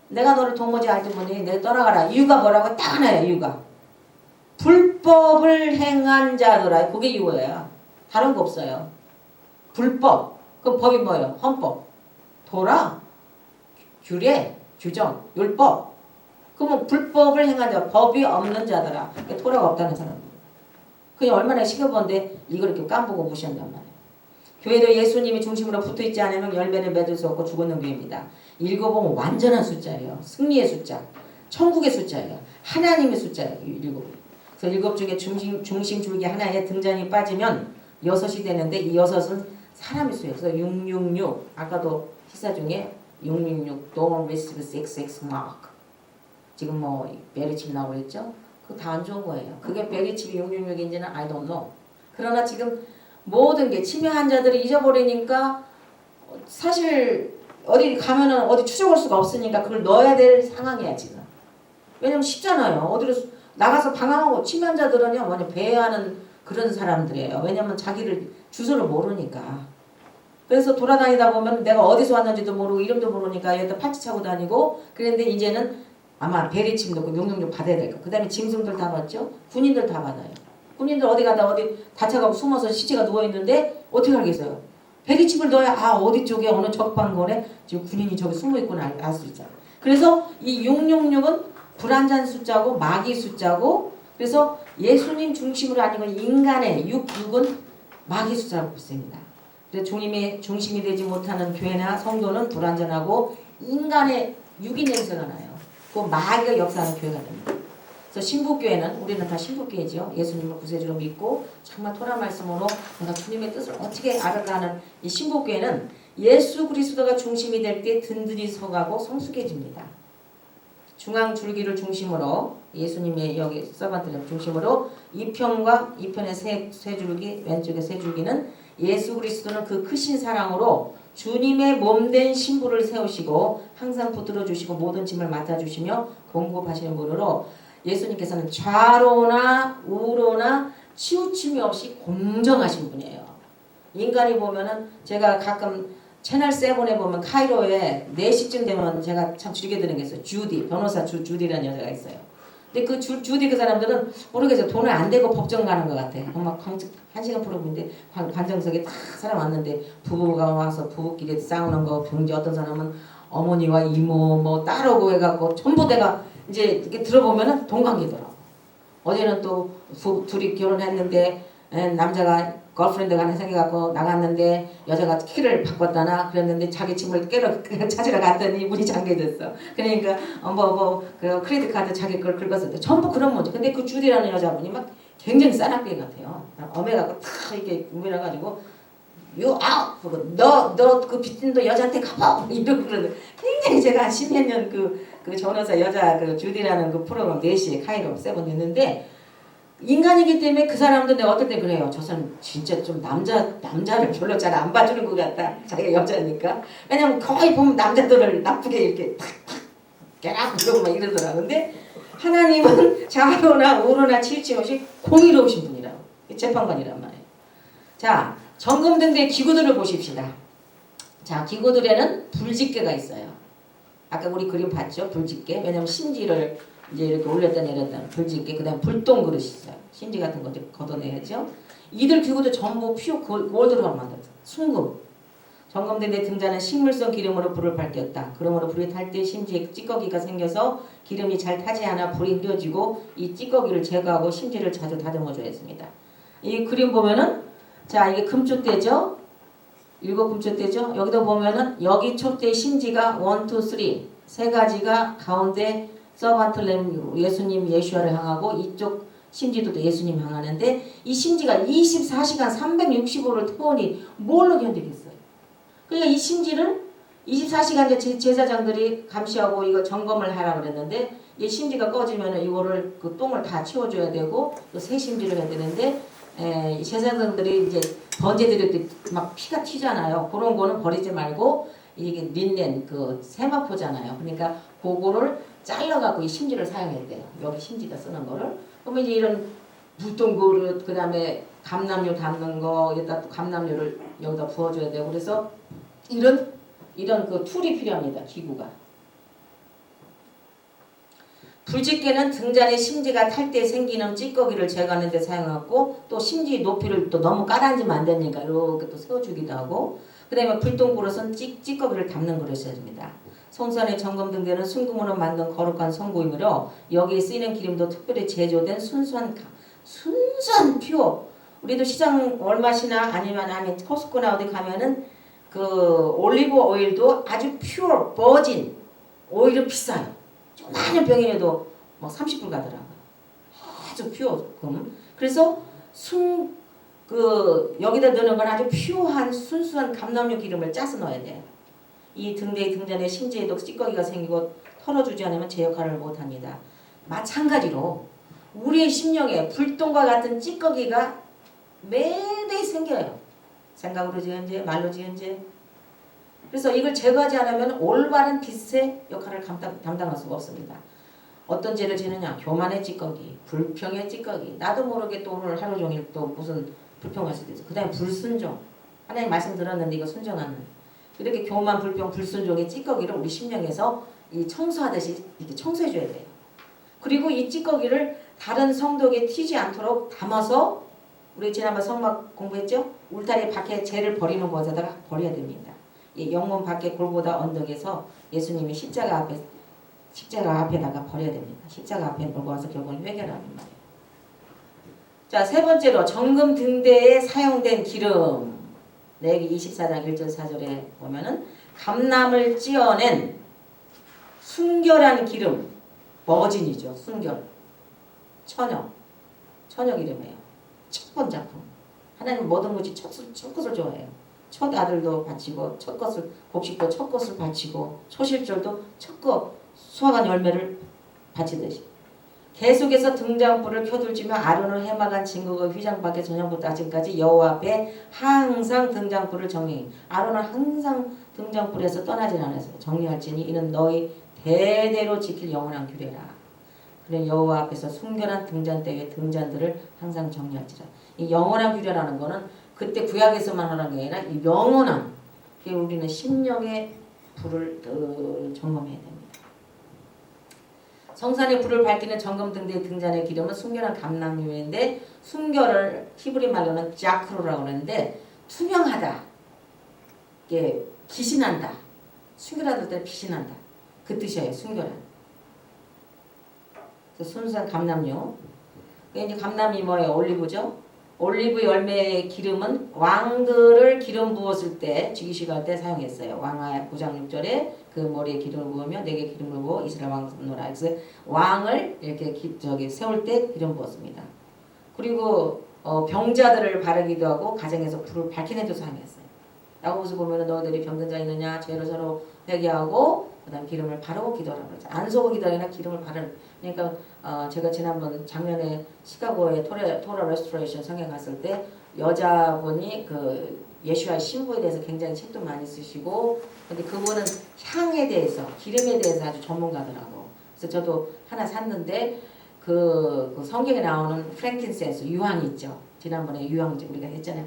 내가 너를 도무지 알지 못하니 내가 떠나가라. 이유가 뭐라고? 딱 하나예요. 이유가 불법을 행한 자들아. 그게 이유예요. 다른 거 없어요. 불법. 그 법이 뭐예요? 헌법, 도라, 규례, 규정, 율법. 그러면 불법을 행한 자, 법이 없는 자들아. 그러니까 토라가 없다는 사람. 그냥 얼마나 시켜본데 이걸 이렇게 깜보고 무시한단 말이에요. 교회도 예수님이 중심으로 붙어있지 않으면 열매를 맺을 수 없고 죽는 교회입니다. 읽어보면 완전한 숫자예요. 승리의 숫자, 천국의 숫자예요. 하나님의 숫자예요. 일곱. 그래서 일곱 중에 중심 줄기 하나에 등잔이 빠지면 여섯이 되는데 이 여섯은 사람의 수예요. 그래서 666 아까도 시사 중에 666 Don't receive 666 mark. 지금 뭐 베리칩 나오고 있죠. 그거 다 안 좋은 거예요. 그게 베리칩이 666인지는 I don't know. 그러나 지금 모든 게 치매 환자들이 잊어버리니까 사실 어디 가면은 어디 추적할 수가 없으니까 그걸 넣어야 될 상황이야 지금. 왜냐면 쉽잖아요. 어디로 나가서 방황하고 치매 환자들은요 완전 배회하는 그런 사람들이에요. 왜냐면 자기를 주소를 모르니까. 그래서 돌아다니다 보면 내가 어디서 왔는지도 모르고 이름도 모르니까 여기다 팔찌 차고 다니고 그런데 이제는 아마 베리침 넣고 666 받아야 될 거. 그 다음에 짐승들 다 받죠. 군인들 다 받아요. 군인들 어디 가다 어디 다쳐가고 숨어서 시체가 누워있는데 어떻게 알겠어요? 베리칩을 넣어야 어디 쪽에 어느 적방골에 지금 군인이 저기 숨어있구나 알 수 있잖아. 그래서 이 666은 불안전 숫자고 마귀 숫자고 그래서 예수님 중심으로 아니고 인간의 6은 마귀 숫자라고 붙습니다. 그래서 주님의 중심이 되지 못하는 교회나 성도는 불안전하고 인간의 육이 냄새가 나요. 그 마귀가 역사하는 교회가 됩니다. 그래서 신부교회는 우리는 다 신부교회죠. 예수님을 구세주로 믿고 정말 토라 말씀으로 내가 주님의 뜻을 어떻게 알아가는 이 신부교회는 예수 그리스도가 중심이 될 때 든든히 서가고 성숙해집니다. 중앙 줄기를 중심으로 예수님의 여기 서반트를 중심으로 이편과 이편의 세 줄기 왼쪽의 세 줄기는 예수 그리스도는 그 크신 사랑으로 주님의 몸된 신부를 세우시고 항상 붙들어 주시고 모든 짐을 맡아주시며 공급하시는 분으로 예수님께서는 좌로나 우로나 치우침이 없이 공정하신 분이에요. 인간이 보면은 제가 가끔 채널 7에 보면 카이로에 4시쯤 되면 제가 참 즐겨 드는 게 있어요. 주디, 변호사 주디라는 여자가 있어요. 근데 그 주디 그 사람들은 모르겠어요. 돈을 안 대고 법정 가는 것 같아. 막 1시간 프로그램인데 관정석에 다 사람 왔는데 부부가 와서 부부끼리 싸우는 거 병지 어떤 사람은 어머니와 이모 뭐 따르고 해갖고 전부 내가 이제 이렇게 들어보면은 동관계더라고. 어제는 또 둘이 결혼했는데 남자가 걸프렌드가 하나 생겨갖고 나갔는데 여자가 키를 바꿨다나 그랬는데 자기 집을 찾으러 갔더니 문이 잠겨졌어. 그러니까 그 크레딧 카드 자기 걸 긁었을 때 전부 그런 문제. 근데 그 주디라는 여자분이 막 굉장히 싸납게 같아요. 엄해갖고 탁 이렇게 밀어가지고 You out! 너 그 빚진도 여자한테 갚아! 이러고 그러는데 굉장히 제가 10몇 년 그 전화사 여자 그 주디라는 그 프로그램 4시에 카이로 7 했는데 인간이기 때문에 그 사람도 내가 어떨 때 그래요. 저 사람 진짜 좀 남자를 별로 잘 안 봐주는 것 같다. 자기가 여자니까. 왜냐면 거의 보면 남자들을 나쁘게 이렇게 탁탁 깨라고 그러고 막 이러더라고. 근데 하나님은 좌로나 우로나 치우침 없이 공의로우신 분이라고. 재판관이란 말이에요. 자, 정금등대 기구들을 보십시다. 자, 기구들에는 불집게가 있어요. 아까 우리 그림 봤죠? 불집게. 왜냐면 심지를 이제 이렇게 올렸다 내렸다 불집게. 그 다음에 불똥 그릇이 있어요. 심지 같은 거 이제 걷어내야죠. 이들 기구도 전부 피오 골드로 만들었어. 순금. 점검된 등자는 식물성 기름으로 불을 밝혔다. 그러므로 불이 탈 때 심지에 찌꺼기가 생겨서 기름이 잘 타지 않아 불이 흐려지고 이 찌꺼기를 제거하고 심지를 자주 다듬어줘야 했습니다. 이 그림 보면은 자 이게 금촛대죠. 일곱 금촛대죠. 여기도 보면은 여기 촛대 심지가 1, 2, 3 세 가지가 가운데 서반틀렘 예수님 예수아를 향하고 이쪽 심지도 예수님 향하는데 이 심지가 24시간 365를 태우니 뭘로 견디겠어요? 그러니까 이 심지를 24시간 제사장들이 감시하고 이거 점검을 하라 그랬는데 이 심지가 꺼지면은 이거를 그 똥을 다 치워줘야 되고 또 새 심지를 해야 되는데 제사장들이 이제 번제 드릴 때 막 피가 튀잖아요. 그런 거는 버리지 말고 이게 린넨 그 세마포잖아요. 그러니까 그거를 잘라갖고 이 심지를 사용해야 돼요. 여기 심지다 쓰는 거를. 그러면 이제 이런 불똥 그릇 그다음에 감람류 담는 거 여기다 또 감람류를 여기다 부어줘야 되고 그래서 이런 그 툴이 필요합니다. 기구가. 불집게는 등잔의 심지가 탈 때 생기는 찌꺼기를 제거하는 데 사용하고 또 심지 높이를 또 너무 깔아앉으면 안 되니까 이렇게 또 세워주기도 하고 그 다음에 불똥그릇은 찌꺼기를 담는 그릇입니다. 성산의 점검 등대는 순금으로 만든 거룩한 성고이므로 여기에 쓰이는 기름도 특별히 제조된 순수한 퓨어 우리도 시장 월마시나 아니면 코스코나 어디 가면은 그 올리브 오일도 아주 퓨어 버진 오일은 비싸요. 조그마한 병이라도 뭐 30불 가더라고요. 아주 퓨어 금. 그래서 여기다 넣는 건 아주 퓨어한 순수한 감람류 기름을 짜서 넣어야 돼요. 이 등잔의 심지에도 찌꺼기가 생기고 털어주지 않으면 제 역할을 못합니다. 마찬가지로 우리의 심령에 불똥과 같은 찌꺼기가 매일 생겨요. 생각으로 지은지 말로 지은지. 그래서 이걸 제거하지 않으면 올바른 빛의 역할을 담당할 수가 없습니다. 어떤 죄를 지느냐? 교만의 찌꺼기, 불평의 찌꺼기. 나도 모르게 또 오늘 하루 종일 또 무슨 불평할 수도 있어. 그 다음에 불순종. 하나님 말씀 들었는데 이거 순종하는. 이렇게 교만, 불평, 불순종의 찌꺼기를 우리 심령에서 이 청소하듯이 이렇게 청소해줘야 돼요. 그리고 이 찌꺼기를 다른 성도에게 튀지 않도록 담아서 우리 지난번 성막 공부했죠? 울타리 밖에 죄를 버리는 곳에다가 버려야 됩니다. 이 영문 밖에 골고다 언덕에서 예수님이 십자가 앞에다가 버려야 됩니다. 십자가 앞에 놓고 와서 결국은 회개라는 말이에요. 자, 세 번째로 정금 등대에 사용된 기름. 레위기 24장 1절 4절에 보면은 감람을 찧어낸 순결한 기름. 버진이죠. 순결. 처녀 기름이에요. 첫 번째 작품. 하나님 모든 것이 첫 것을 좋아해요. 첫 아들도 바치고 첫 것을 곡식도 첫 것을 바치고 초실절도 첫 것 수확한 열매를 바치듯이 계속해서 등잔불을 켜둘지며 아론을 해막한 증거가 휘장 밖에 저녁부터 아침까지 여호와 앞에 항상 등잔불을 정리. 아론은 항상 등잔불에서 떠나질 않았어요. 정리할지니 이는 너희 대대로 지킬 영원한 규례라. 그래 여호와 앞에서 순결한 등잔대의 등잔들을 항상 정리할지라. 이 영원한 규례라는 거는 그때 구약에서만 하는 게 아니라 이 영원한 그게 우리는 심령의 불을 점검해야 됩니다. 성산의 불을 밝히는 점검 등대의 등잔의 기름은 순결한 감람류인데 순결을 히브리 말로는 자크로라고 하는데 투명하다. 이게 빛이 난다. 순결할 때 빛이 난다. 그 뜻이에요. 순결한. 순수한 감람류. 이제 감람이 뭐예요? 올리브죠. 올리브 열매의 기름은 왕들을 기름 부었을 때 즉위식할 때 사용했어요. 왕하 9장 6절에 그 머리에 기름을 부으며 내게 기름을 부어 이스라엘 왕노라. 그래서 왕을 이렇게 세울 때 기름 부었습니다. 그리고 병자들을 바르기도 하고 가정에서 불을 밝히는 데 사용했어요. 야고보서 보면은 너희들이 병든 자 있느냐 죄를 서로 회개하고 그다음 기름을 바르고 기도하라고 그러죠. 안속어 기도하나 기름을 바르는. 그러니까 제가 지난번 작년에 시카고에 토라 레스토레이션 성에 갔을 때 여자분이 그 예수와의 신부에 대해서 굉장히 책도 많이 쓰시고 근데 그분은 향에 대해서 기름에 대해서 아주 전문가더라고. 그래서 저도 하나 샀는데 그 성경에 나오는 프랭킨센스 유황 있죠. 지난번에 유황 우리가 했잖아요.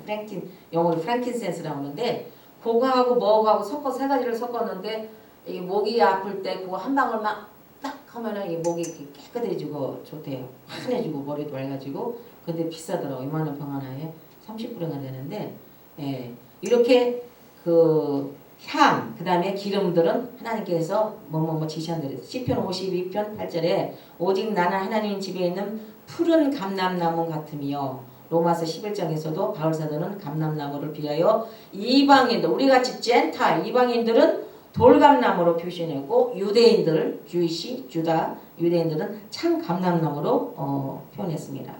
영어로 프랭킨센스라고 하는데 그거하고 뭐하고 섞어 세 가지를 섞었는데 이 목이 아플 때 그거 한 방울만 딱 하면은 이 목이 깨끗해지고 좋대요. 환해지고 머리도 맑아지고 근데 비싸더라고. 이만한 병 하나에 30%가 되는데 이렇게 그 향, 그 다음에 기름들은 하나님께서 뭐뭐뭐 지시한 대로 시편 52편 8절에 오직 나는 하나님 집에 있는 푸른 감람나무 같으며 로마서 11장에서도 바울사도는 감람나무를 비하여 이방인들 우리같이 젠타일 이방인들은 돌감나무로 표시했고 유대인들 주이시 주다 유대인들은 참 감람나무로 표현했습니다.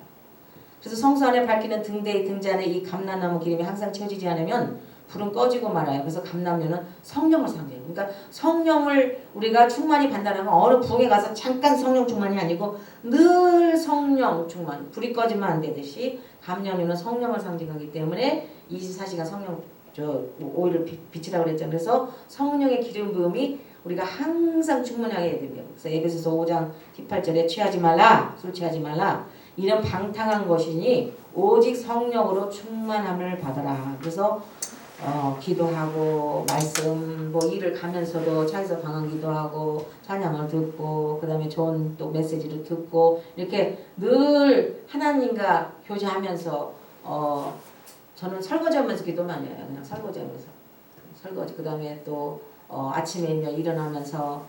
그래서 성소 안에 밝히는 등대의 등잔에 이 감람나무 기름이 항상 채워지지 않으면 불은 꺼지고 말아요. 그래서 감람류는 성령을 상징해요. 그러니까 성령을 우리가 충만히 받는다는 건 어느 부흥에 가서 잠깐 성령 충만이 아니고 늘 성령 충만, 불이 꺼지면 안 되듯이 감람류는 성령을 상징하기 때문에 24시간 성령 오일을 비치라고 그랬잖아요. 그래서 성령의 기름 부음이 우리가 항상 충만하게 해야 돼요. 그래서 에베소서 5장 18절에 취하지 말라, 술 취하지 말라. 이런 방탕한 것이니 오직 성령으로 충만함을 받아라. 그래서 기도하고 말씀 뭐 일을 가면서도 차에서 방언 기도하고 찬양을 듣고 그 다음에 좋은 또 메시지를 듣고 이렇게 늘 하나님과 교제하면서 저는 설거지하면서 기도 많이 해요. 그냥 설거지하면서 설거지 그 다음에 또 아침에 일어나면서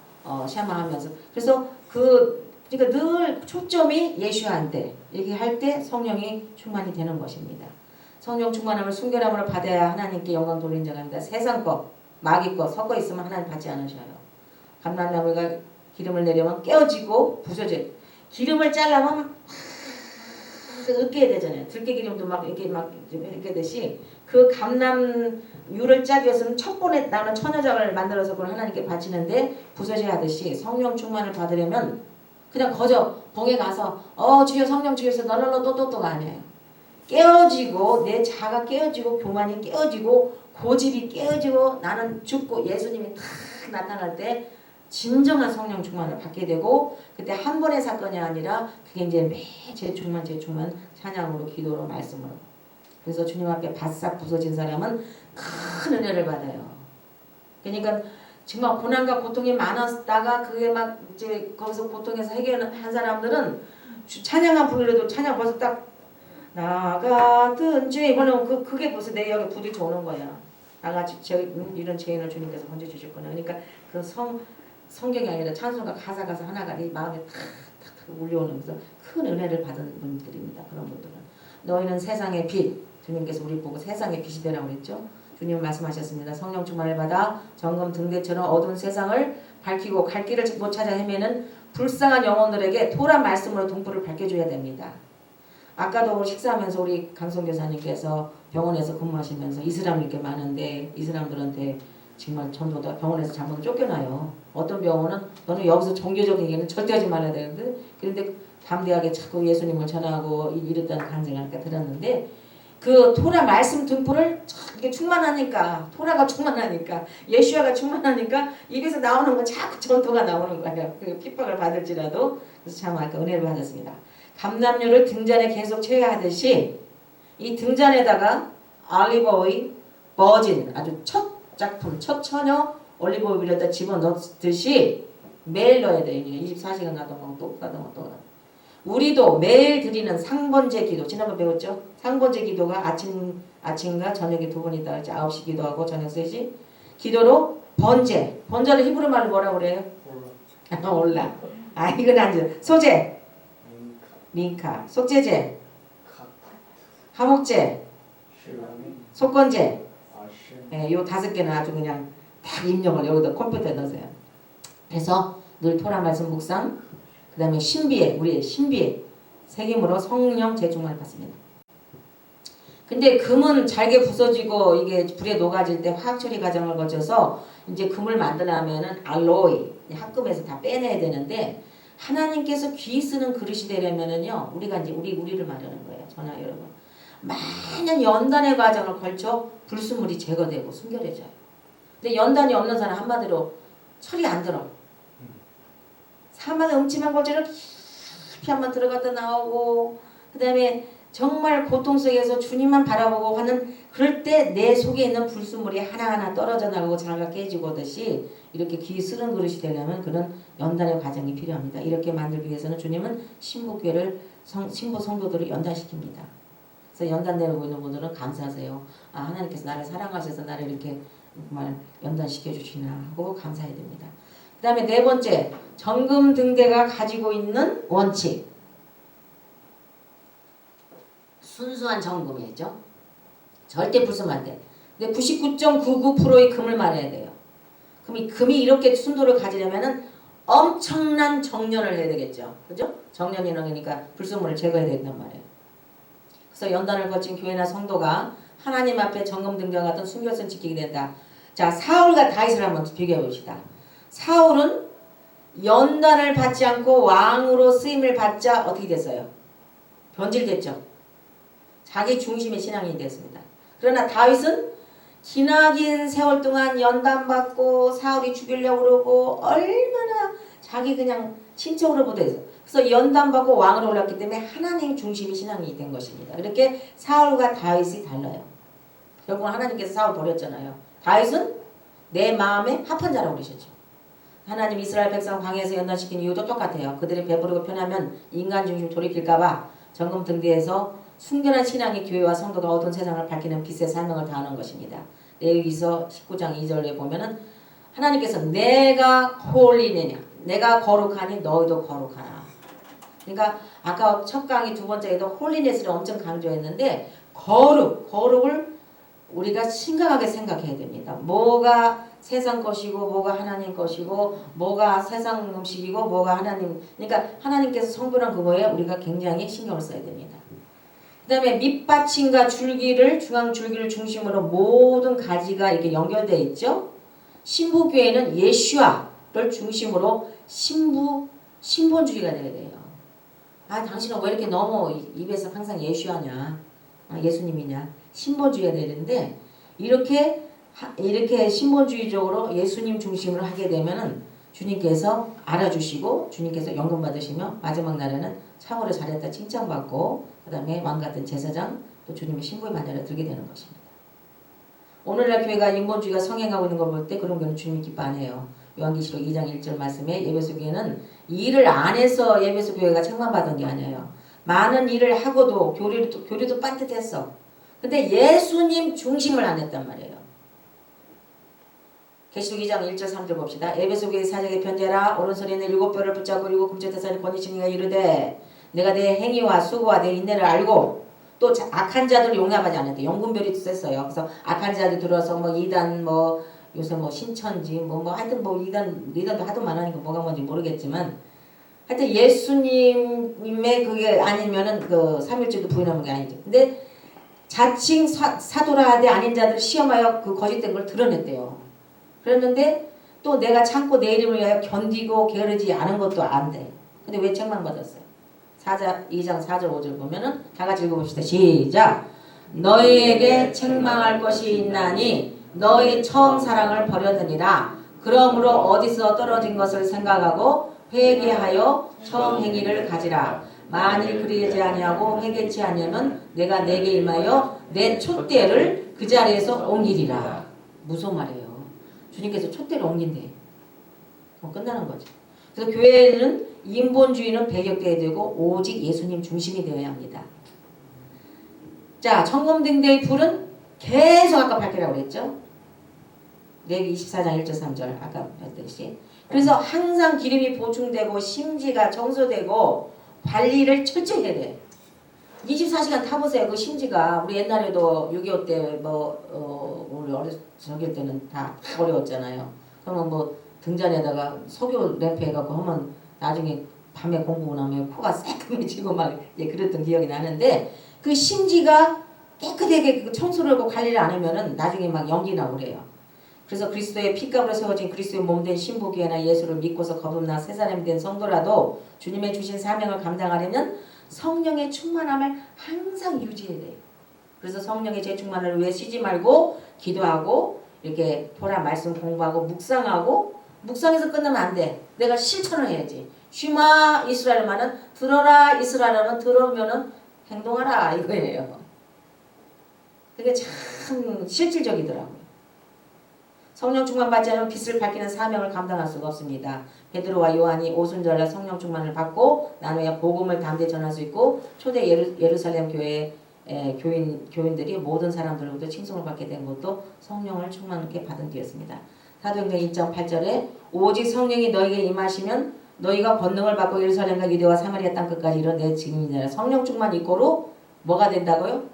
샤마하면서 그래서 그러니까 늘 초점이 예수한테 이렇게 할 때 성령이 충만이 되는 것입니다. 성령 충만함을 순결함으로 받아야 하나님께 영광 돌린 자가 아니다. 세상 것, 마귀 것 섞어 있으면 하나님 받지 않으셔요. 감람나무가 기름을 내려면 깨어지고 부서져요. 기름을 잘라면 으깨야 되잖아요. 들깨 기름도 막 이렇게 으깨듯이 그 감람유를 짜기 위해서는 첫 번에 나는 처녀작을 만들어서 그걸 하나님께 바치는데 부서져야 하듯이 성령 충만을 받으려면 그냥 거저 봉에 가서 주여 성령 주여서 너널로 또또또가 아니에요. 깨어지고 내 자가 깨어지고 교만이 깨어지고 고집이 깨어지고 나는 죽고 예수님이 탁 나타날 때 진정한 성령 충만을 받게 되고 그때 한 번의 사건이 아니라 그게 이제 매 재충만 찬양으로 기도로 말씀으로 그래서 주님 앞에 바싹 부서진 사람은 큰 은혜를 받아요. 그러니까 정말 고난과 고통이 많았다가 그게 막 이제 거기서 고통에서 해결한 사람들은 찬양한 부르려도 찬양 벌써 딱 나 같은 죄인은 그게 벌써 내 영에 부딪혀 오는 거야. 나같이 이런 죄인을 주님께서 건져 주셨구나. 그러니까 그 성경이 아니라 찬송가 가사가 하나가 네 마음에 탁탁탁 울려오는 그래서 큰 은혜를 받은 분들입니다. 그런 분들은 너희는 세상의 빛 주님께서 우리 보고 세상의 빛이 되라고 그랬죠. 주님 말씀하셨습니다. 성령 충만을 받아 정금 등대처럼 어두운 세상을 밝히고 갈 길을 못 찾아 헤매는 불쌍한 영혼들에게 토란 말씀으로 등불을 밝혀줘야 됩니다. 아까도 식사하면서 우리 강성 교사님께서 병원에서 근무하시면서 이슬람 이렇게 많은데 이 사람들한테 정말 전도다 병원에서 잘못 쫓겨나요. 어떤 병원은 너는 여기서 종교적인 얘기는 절대 하지 말아야 되는데 그런데 담대하게 자꾸 예수님을 전하고 이랬다는 간증을 아까 들었는데 그 토라 말씀 등불을 이게 충만하니까 토라가 충만하니까 예수야가 충만하니까 입에서 나오는 건 자꾸 전도가 나오는 거예요. 그 핍박을 받을지라도 그래서 참 아까 은혜를 받았습니다. 감람류를 등잔에 계속 채워야 하듯이 이 등잔에다가 올리브오일 버진 아주 첫 작품 첫 처녀 올리브오일에다 집어넣듯이 매일 넣어야 돼요. 24시간 가동하고 또 가동하고 또 가동하고 우리도 매일 드리는 상번제 기도 지난번 배웠죠? 상번제 기도가 아침과 저녁에 두 번이다 그랬죠? 9시 기도하고 저녁 3시 기도로 번제를 히브리 말로 뭐라고 그래요? 올라 이건 아니죠. 소제 민카 속죄제 화목제 속건제 요 5개는 아주 그냥 딱 입력을 여기다 컴퓨터에 넣으세요. 그래서 늘 토라 말씀 묵상 그 다음에 우리의 신비에 새김으로 성령 재충만을 받습니다. 근데 금은 잘게 부서지고 이게 불에 녹아질 때 화학 처리 과정을 거쳐서 이제 금을 만들려면은 알로이 합금해서 다 빼내야 되는데 하나님께서 귀 쓰는 그릇이 되려면은요 우리가 이제 우리를 말하는 거예요. 저나 여러분 많은 연단의 과정을 걸쳐 불순물이 제거되고 순결해져요. 근데 연단이 없는 사람 한마디로 철이 안 들어. 사막의 음침한 골짜기를 깊이 한번 들어갔다 나오고 그 다음에 정말 고통 속에서 주님만 바라보고 하는 그럴 때 내 속에 있는 불순물이 하나하나 떨어져 나가고 자가 깨지고 오듯이 이렇게 귀 쓰는 그릇이 되려면 그런 연단의 과정이 필요합니다. 이렇게 만들기 위해서는 주님은 신부교회를 신부 성도들을 연단시킵니다. 그래서 연단 내리고 있는 분들은 감사하세요. 아, 하나님께서 나를 사랑하셔서 나를 이렇게 정말 연단시켜 주시나 하고 감사해야 됩니다. 그 다음에 네 번째, 정금등대가 가지고 있는 원칙. 순수한 정금이죠. 절대 불순 안 돼. 근데 99.99%의 금을 말해야 돼요. 금이 이렇게 순도를 가지려면은 엄청난 정련을 해야 되겠죠. 그죠? 정련이라니까 불순물을 제거해야 된단 말이에요. 그래서 연단을 거친 교회나 성도가 하나님 앞에 정금등대와 같은 순결성 지키게 된다. 자, 사울과 다윗을 한번 비교해 봅시다. 사울은 연단을 받지 않고 왕으로 쓰임을 받자 어떻게 됐어요? 변질됐죠. 자기 중심의 신앙이 됐습니다. 그러나 다윗은 기나긴 세월 동안 연단받고 사울이 죽이려고 그러고 얼마나 자기 그냥 친척으로부터 했어요. 그래서 연단받고 왕으로 올랐기 때문에 하나님 중심의 신앙이 된 것입니다. 이렇게 사울과 다윗이 달라요. 결국은 하나님께서 사울 버렸잖아요. 다윗은 내 마음에 합한 자라고 그러셨죠. 하나님 이스라엘 백성 광야에서 연단시킨 이유도 똑같아요. 그들이 배부르고 편하면 인간 중심 돌이킬까봐 정금등대에서 순결한 신앙의 교회와 성도가 어두운 세상을 밝히는 빛의 사명을 다하는 것입니다. 레위기서 19장 2절에 보면은 하나님께서 내가 홀리느냐 내가 거룩하니 너희도 거룩하라. 그러니까 아까 첫 강의 두 번째에도 홀리네스를 엄청 강조했는데 거룩을 우리가 심각하게 생각해야 됩니다. 뭐가 세상 것이고 뭐가 하나님 것이고 뭐가 세상 음식이고 뭐가 하나님, 그러니까 하나님께서 성별한 그거에 우리가 굉장히 신경을 써야 됩니다. 그 다음에 밑받침과 줄기를 중앙 줄기를 중심으로 모든 가지가 이렇게 연결되어 있죠. 신부교회는 예수와를 중심으로 신본주의가 되어야 돼요. 아, 당신은 왜 이렇게 너무 입에서 항상 예수하냐, 아, 예수님이냐, 신본주의가 되는데 이렇게 신본주의적으로 예수님 중심으로 하게 되면은 주님께서 알아주시고 주님께서 영광 받으시며 마지막 날에는 참으로 잘했다 칭찬받고 그 다음에 왕같은 제사장 또 주님의 신부의 반열에 들게 되는 것입니다. 오늘날 교회가 인본주의가 성행하고 있는 걸 볼 때 그런 경우는 주님이 기뻐 안 해요. 요한계시록 2장 1절 말씀에 예배소 교회는 일을 안 해서 예배소 교회가 책망받은 게 아니에요. 많은 일을 하고도 교리도 빤듯했어. 근데 예수님 중심을 안 했단 말이에요. 계시록 2장 1절 3절 봅시다. 에베소 교회 사적에 편지하라. 오른손에는 7뼈를 붙잡고 7 금쪽대사를 권위층이가 이르되 내가 내 행위와 수고와 내 인내를 알고 또 악한 자들을 용납하지 않았대. 영분별이 셌어요. 그래서 악한 자들 들어서 뭐 이단 뭐 요새 뭐 신천지 뭐 하여튼 뭐 이단도 하도 많으니까 뭐가 뭔지 모르겠지만 하여튼 예수님의 그게 아니면은 그 삼일째도 부인하는 게 아니죠. 근데 자칭 사도라 하되 아닌 자들 시험하여 그 거짓된 걸 드러냈대요. 그랬는데 또 내가 참고 내 이름을 위하여 견디고 게으르지 않은 것도 안 돼. 근데 왜 책망받았어요? 2장 4절 5절 보면은 다 같이 읽어봅시다. 시작. 너희에게 책망할 것이 있나니 너희 처음 사랑을 버렸느니라. 그러므로 어디서 떨어진 것을 생각하고 회개하여 처음 행위를 가지라. 만일 그리지 아니하고 회개치 아니하면 내가 내게 임하여 내 촛대를 그 자리에서 옮기리라. 무슨 말이에요? 주님께서 촛대를 옮긴대. 끝나는 거죠. 그래서 교회는 인본주의는 배격돼야 되고 오직 예수님 중심이 되어야 합니다. 자, 정금등대의 불은 계속 아까 밝히라고 그랬죠. 레위기 24장 1절 3절 아까 했듯이. 그래서 항상 기름이 보충되고 심지가 정소되고 관리를 철저히 해야 돼. 24시간 타보세요. 그 심지가 우리 옛날에도 6.25 때 우리 저기 때는 다 어려웠잖아요. 그러면 뭐 등잔에다가 석유 램프해갖고 하면 나중에 밤에 공부고 나면 코가 새까매지고 막 그랬던 기억이 나는데 그 심지가 깨끗하게 청소를 하고 관리를 안 하면은 나중에 막 연기 나고 그래요. 그래서 그리스도의 피값으로 세워진 그리스도의 몸된 신부교회나 예수를 믿고서 거듭나 새 사람이 된 성도라도 주님의 주신 사명을 감당하려면 성령의 충만함을 항상 유지해야 돼요. 그래서 성령의 재충만을 위해 쉬지 말고 기도하고 이렇게 토라 말씀 공부하고 묵상해서 끝나면 안 돼. 내가 실천을 해야지. 슈마 이스라엘만은 들어라 이스라엘은 들으면은 행동하라 이거예요. 그게 참 실질적이더라고요. 성령 충만 받지 않으면 빛을 밝히는 사명을 감당할 수가 없습니다. 베드로와 요한이 오순절날 성령 충만을 받고 나누어 복음을 담대 전할 수 있고 초대 예루살렘 교회에 교인들이 모든 사람들로부터 칭송을 받게 된 것도 성령을 충만하게 받은 뒤였습니다. 사도행전 1장 8절에 오직 성령이 너에게 임하시면 너희가 권능을 받고 예루살렘과 유대와 사마리아 땅 끝까지 이런 내 증인이라. 성령 충만 이꼬로 뭐가 된다고요?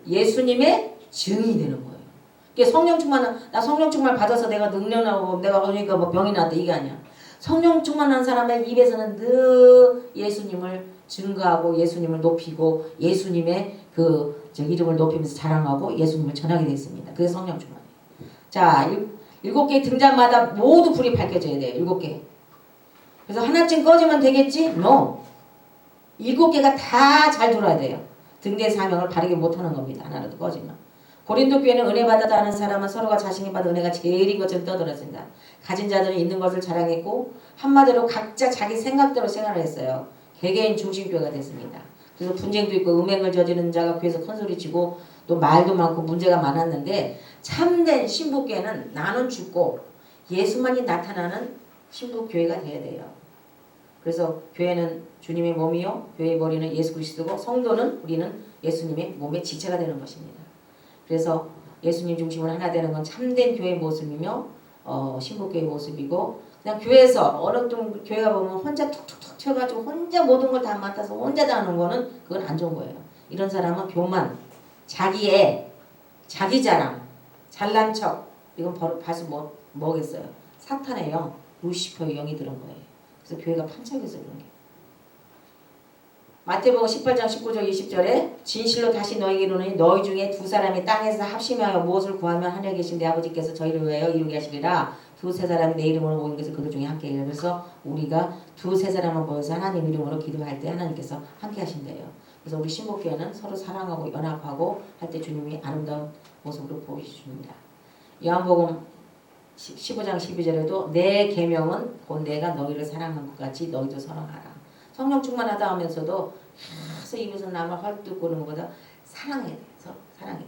예수님의 증인이 되는 거예요. 이게 성령 충만은 나 성령 충만 받아서 내가 능력 나오고 내가 그러니까 뭐 병이 나왔다 이게 아니야. 성령 충만한 사람의 입에서는 늘 예수님을 증거하고 예수님을 높이고 예수님의 저 이름을 높이면서 자랑하고 예수님을 전하게 되어 있습니다. 그게 성령 충만이에요. 자, 7개 등잔마다 모두 불이 밝혀져야 돼요. 7개. 그래서 하나쯤 꺼지면 되겠지? No. 7개가 다 잘 돌아야 돼요. 등대 사명을 바르게 못하는 겁니다. 하나라도 꺼지면. 고린도 교회는 은혜 받았다 하는 사람은 서로가 자신이 받은 은혜가 제일인 것처럼 떠들어진다. 가진 자들은 있는 것을 자랑했고 한마디로 각자 자기 생각대로 생활을 했어요. 개개인 중심교회가 됐습니다. 그래서 분쟁도 있고 음행을 저지르는 자가 교회에서 큰소리치고 또 말도 많고 문제가 많았는데 참된 신부교회는 나는 죽고 예수만이 나타나는 신부교회가 돼야 돼요. 그래서 교회는 주님의 몸이요 교회의 머리는 예수 그리스도고 성도는 우리는 예수님의 몸의 지체가 되는 것입니다. 그래서 예수님 중심으로 하나 되는 건 참된 교회의 모습이며 신부교회의 모습이고 그냥 교회에서 어느 좀 교회가 보면 혼자 툭툭툭 쳐가지고 혼자 모든 걸 다 맡아서 혼자 다 하는 거는 그건 안 좋은 거예요. 이런 사람은 교만, 자기 자랑, 잘난 척 이건 봐서 뭐겠어요? 사탄의 영, 루시퍼의 영이 들은 거예요. 그래서 교회가 판착해서 그런 게. 마태복음 18장 19절 20절에 진실로 다시 너에게 이르노니 너희 중에 두 사람이 땅에서 합심하여 무엇을 구하면 하늘에 계신 내 아버지께서 저희를 위하여 이루게 하시리라. 두세 사람이 내 이름으로 모인 것을 그들 중에 함께 해요. 그래서 우리가 두세 사람을 모여서 하나님 이름으로 기도할 때 하나님께서 함께 하신대요. 그래서 우리 신복교회는 서로 사랑하고 연합하고 할 때 주님이 아름다운 모습으로 보여주십니다. 요한복음 15장 12절에도 내 계명은 곧 내가 너희를 사랑한 것 같이 너희도 사랑하라. 성령 충만하다 하면서도 계속 입에서 남을 헐뜯고 그러는 것보다 사랑해야 돼. 서로 사랑해.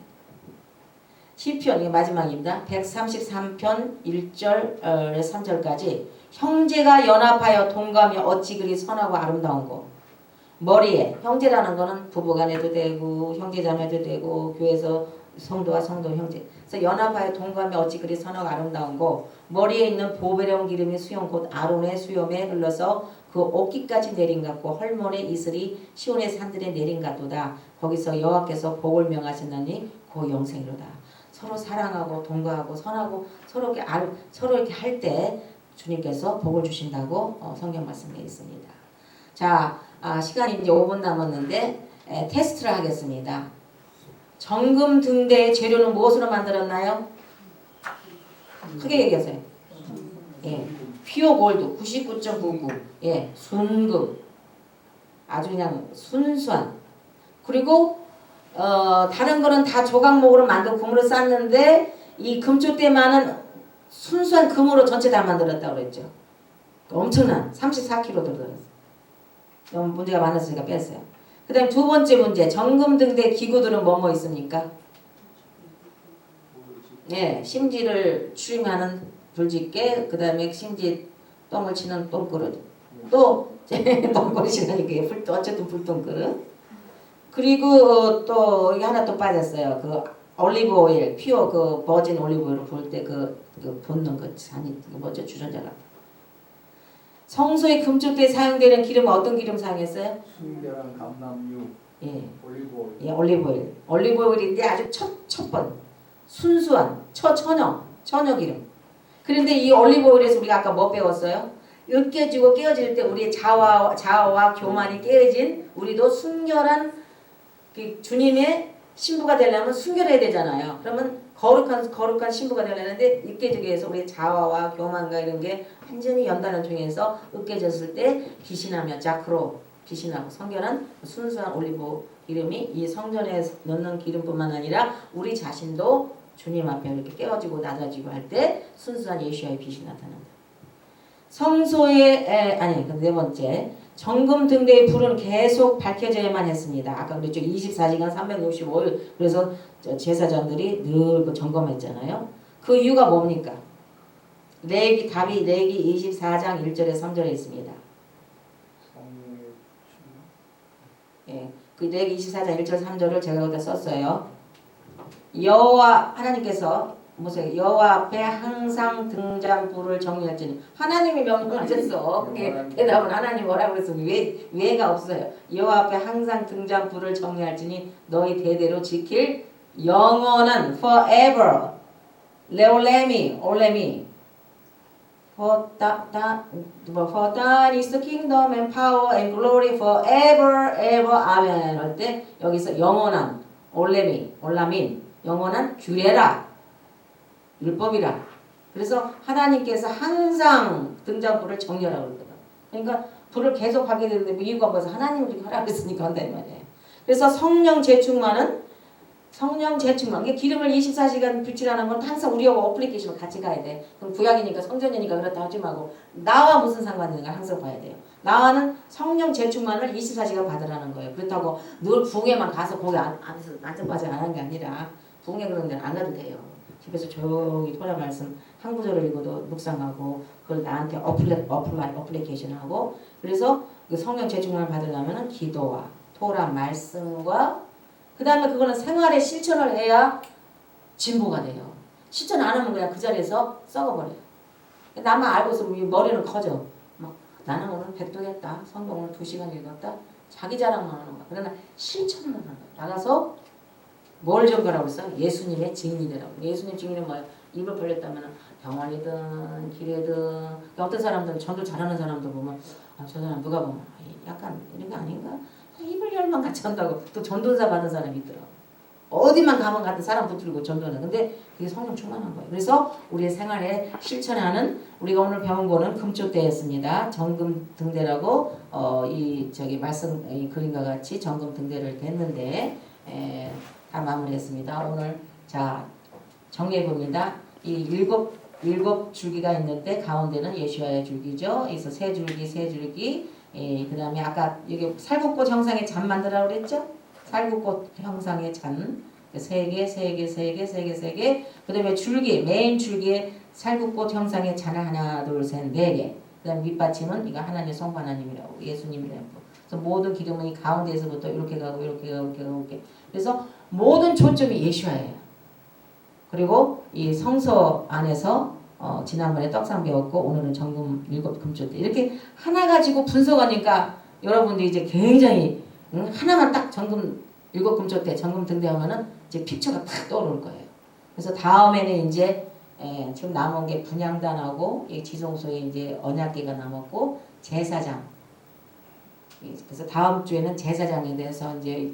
시편 이게 마지막입니다. 133편 1절 3절까지 형제가 연합하여 동감이 어찌 그리 선하고 아름다운 거. 머리에 형제라는 거는 부부간에도 되고 형제자매도 되고 교회에서 성도와 성도 형제. 그래서 연합하여 동감이 어찌 그리 선하고 아름다운 거. 머리에 있는 보배로운 기름이 수염 곧 아론의 수염에 흘러서 그 옷깃까지 내린 같고 헐몬의 이슬이 시온의 산들에 내린 같도다. 거기서 여호와께서 복을 명하셨나니 그 영생이로다. 서로 사랑하고 동거하고 선하고 서로 이렇게 할 때 주님께서 복을 주신다고 성경 말씀에 있습니다. 자, 시간이 이제 5분 남았는데 테스트를 하겠습니다. 정금 등대의 재료는 무엇으로 만들었나요? 크게 얘기하세요. 예, 퓨어 골드 99.99. 예, 순금. 아주 그냥 순수한. 그리고 다른 거는 다 조각목으로 만든 금으로 쌌는데 이 금쪽대만은 순수한 금으로 전체 다 만들었다고 그랬죠. 엄청난 34kg 들어갔어요. 너무 문제가 많았으니까 뺐어요. 그 다음 두 번째 문제. 정금 등대 기구들은 뭐뭐 있습니까? 예, 심지를 추임하는 불집게, 그 다음에 심지 똥을 치는 똥그릇, 또 똥그릇이라니까 어쨌든 불똥그릇. 그리고 또 이게 하나 또 빠졌어요. 그 올리브 오일, 퓨어 그 버진 올리브 오일을 부을 때 그 붓는 그 잔이 뭐죠? 주전자가. 성소의 금쪽대에 사용되는 기름은 어떤 기름 사용했어요? 순결한 감람유. 예. 올리브 오일. 예, 올리브 오일. 올리브 오일인데 아주 첫 번. 순수한 천여 기름. 그런데 이 올리브 오일에서 우리가 아까 뭐 배웠어요? 으깨지고 깨어질 때 우리의 자아와 교만이 깨어진 우리도 순결한 그 주님의 신부가 되려면 순결해야 되잖아요. 그러면 거룩한 신부가 되려는데 으깨지게 해서 우리의 자아와 교만과 이런 게 완전히 연단을 통해서 으깨졌을 때 비신하며 자크로 비신하고 성결한 순수한 올리브 기름이 이 성전에 넣는 기름뿐만 아니라 우리 자신도 주님 앞에 이렇게 깨어지고 낮아지고 할 때 순수한 예수와의 빛이 나타난다. 성소의 네 번째 정금 등대의 불은 계속 밝혀져야만 했습니다. 아까 그랬죠. 24시간 365일 그래서 제사장들이 늘 그 점검했잖아요. 그 이유가 뭡니까? 답이 레위기 24장 1절에 3절에 있습니다. 예, 그 레기 24장 1절 3절을 제가 여기다 썼어요. 여호와 하나님께서 보세요. 여호와 앞에 항상 등잔불을 정리할지니 하나님이 명령하셨어. 그게 대답은 하나님 뭐라고 그랬어? 왜가 없어요. 여호와 앞에 항상 등잔불을 정리할지니 너희 대대로 지킬 영원한 forever 레올레미 올레미 for thine is the kingdom and power and glory forever ever amen 할 때 여기서 영원한 올레미 올라민 영원한 규례라 율법이라. 그래서 하나님께서 항상 등잔불을 정리하라고 그러거든. 그러니까 불을 계속 하게 되는데 뭐 이유가 뭐서 하나님이 이렇게 허락했으니까 한다는 말이에요. 그래서 성령 재충만은 이게 기름을 24시간 비치라는 건 항상 우리하고 어플리케이션을 같이 가야 돼. 그럼 구약이니까 성전이니까 그렇다 하지 말고 나와 무슨 상관이 있는가 항상 봐야 돼요. 나와는 성령 재충만을 24시간 받으라는 거예요. 그렇다고 늘 부흥회만 가서 거기 안에서 안전바지 안 하는 게 아니라 부흥회 그런 데는 안 가도 돼요. 집에서 조용히 토라 말씀 한 구절을 읽어도 묵상하고 그걸 나한테 어플리케이션하고 그래서 그 성령 재충만을 받으려면은 기도와 토라 말씀과 그 다음에 그거는 생활에 실천을 해야 진보가 돼요. 실천 안 하면 그냥 그 자리에서 썩어버려요. 나만 알고 있으면 머리는 커져. 막 나는 오늘 100도 했다. 성경 오늘 2시간 읽었다. 자기 자랑만 하는 거야. 그러나 실천만 하는 거야. 나가서 뭘 전가라고 했어? 예수님의 증인이라고. 예수님 증인은 뭐야? 입을 벌렸다면 병원이든 길에든 어떤 사람들은 전도 잘하는 사람들 보면 저 사람 누가 보면 약간 이런 거 아닌가? 입을 열만 같이 한다고 또 전도사 받은 사람이 있더라고. 어디만 가면 같은 사람 붙들고 전도는. 근데 그게 성령 충만한 거예요. 그래서 우리의 생활에 실천하는 우리가 오늘 배운 거는 금초대였습니다. 정금 등대라고 이 말씀 이 그림과 같이 정금 등대를 댔는데 다 마무리했습니다. 오늘 자 정리해 봅니다. 이 일곱 줄기가 있는데 가운데는 예수와의 줄기죠. 그래서 세 줄기. 그 다음에 아까 여기 살구꽃 형상의 잔 만들라고 그랬죠? 살구꽃 형상의 잔 3개. 그 다음에 줄기, 메인 줄기에 살구꽃 형상의 잔을 하나, 둘, 셋, 4개. 그 다음에 밑받침은 이거 하나님 성부 하나님이라고 예수님이라고. 그래서 모든 기름은 이 가운데에서부터 이렇게 가고. 그래서 모든 초점이 예수와예요. 그리고 이 성서 안에서 지난번에 떡상 배웠고 오늘은 정금 7금초대 이렇게 하나 가지고 분석하니까 여러분들이 이제 굉장히 하나만 딱 정금 7금초대 정금 등대하면은 이제 픽처가 딱 떠오를 거예요. 그래서 다음에는 이제 지금 남은 게 분향단하고 이 지성소에 이제 언약궤가 남았고 제사장. 그래서 다음 주에는 제사장에 대해서 이제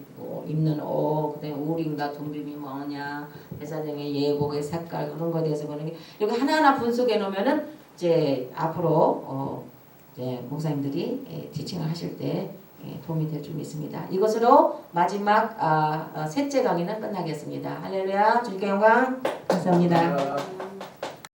입는 옷, 그다음에 우림과 둠빔이 뭐냐, 제사장의 예복의 색깔 그런 거에 대해서 보는 게 이렇게 하나하나 분석해 놓으면은 이제 앞으로 이제 목사님들이 티칭을 하실 때 도움이 될 줄 믿습니다. 이것으로 마지막 셋째 강의는 끝나겠습니다. 할렐루야, 주님께 영광. 감사합니다.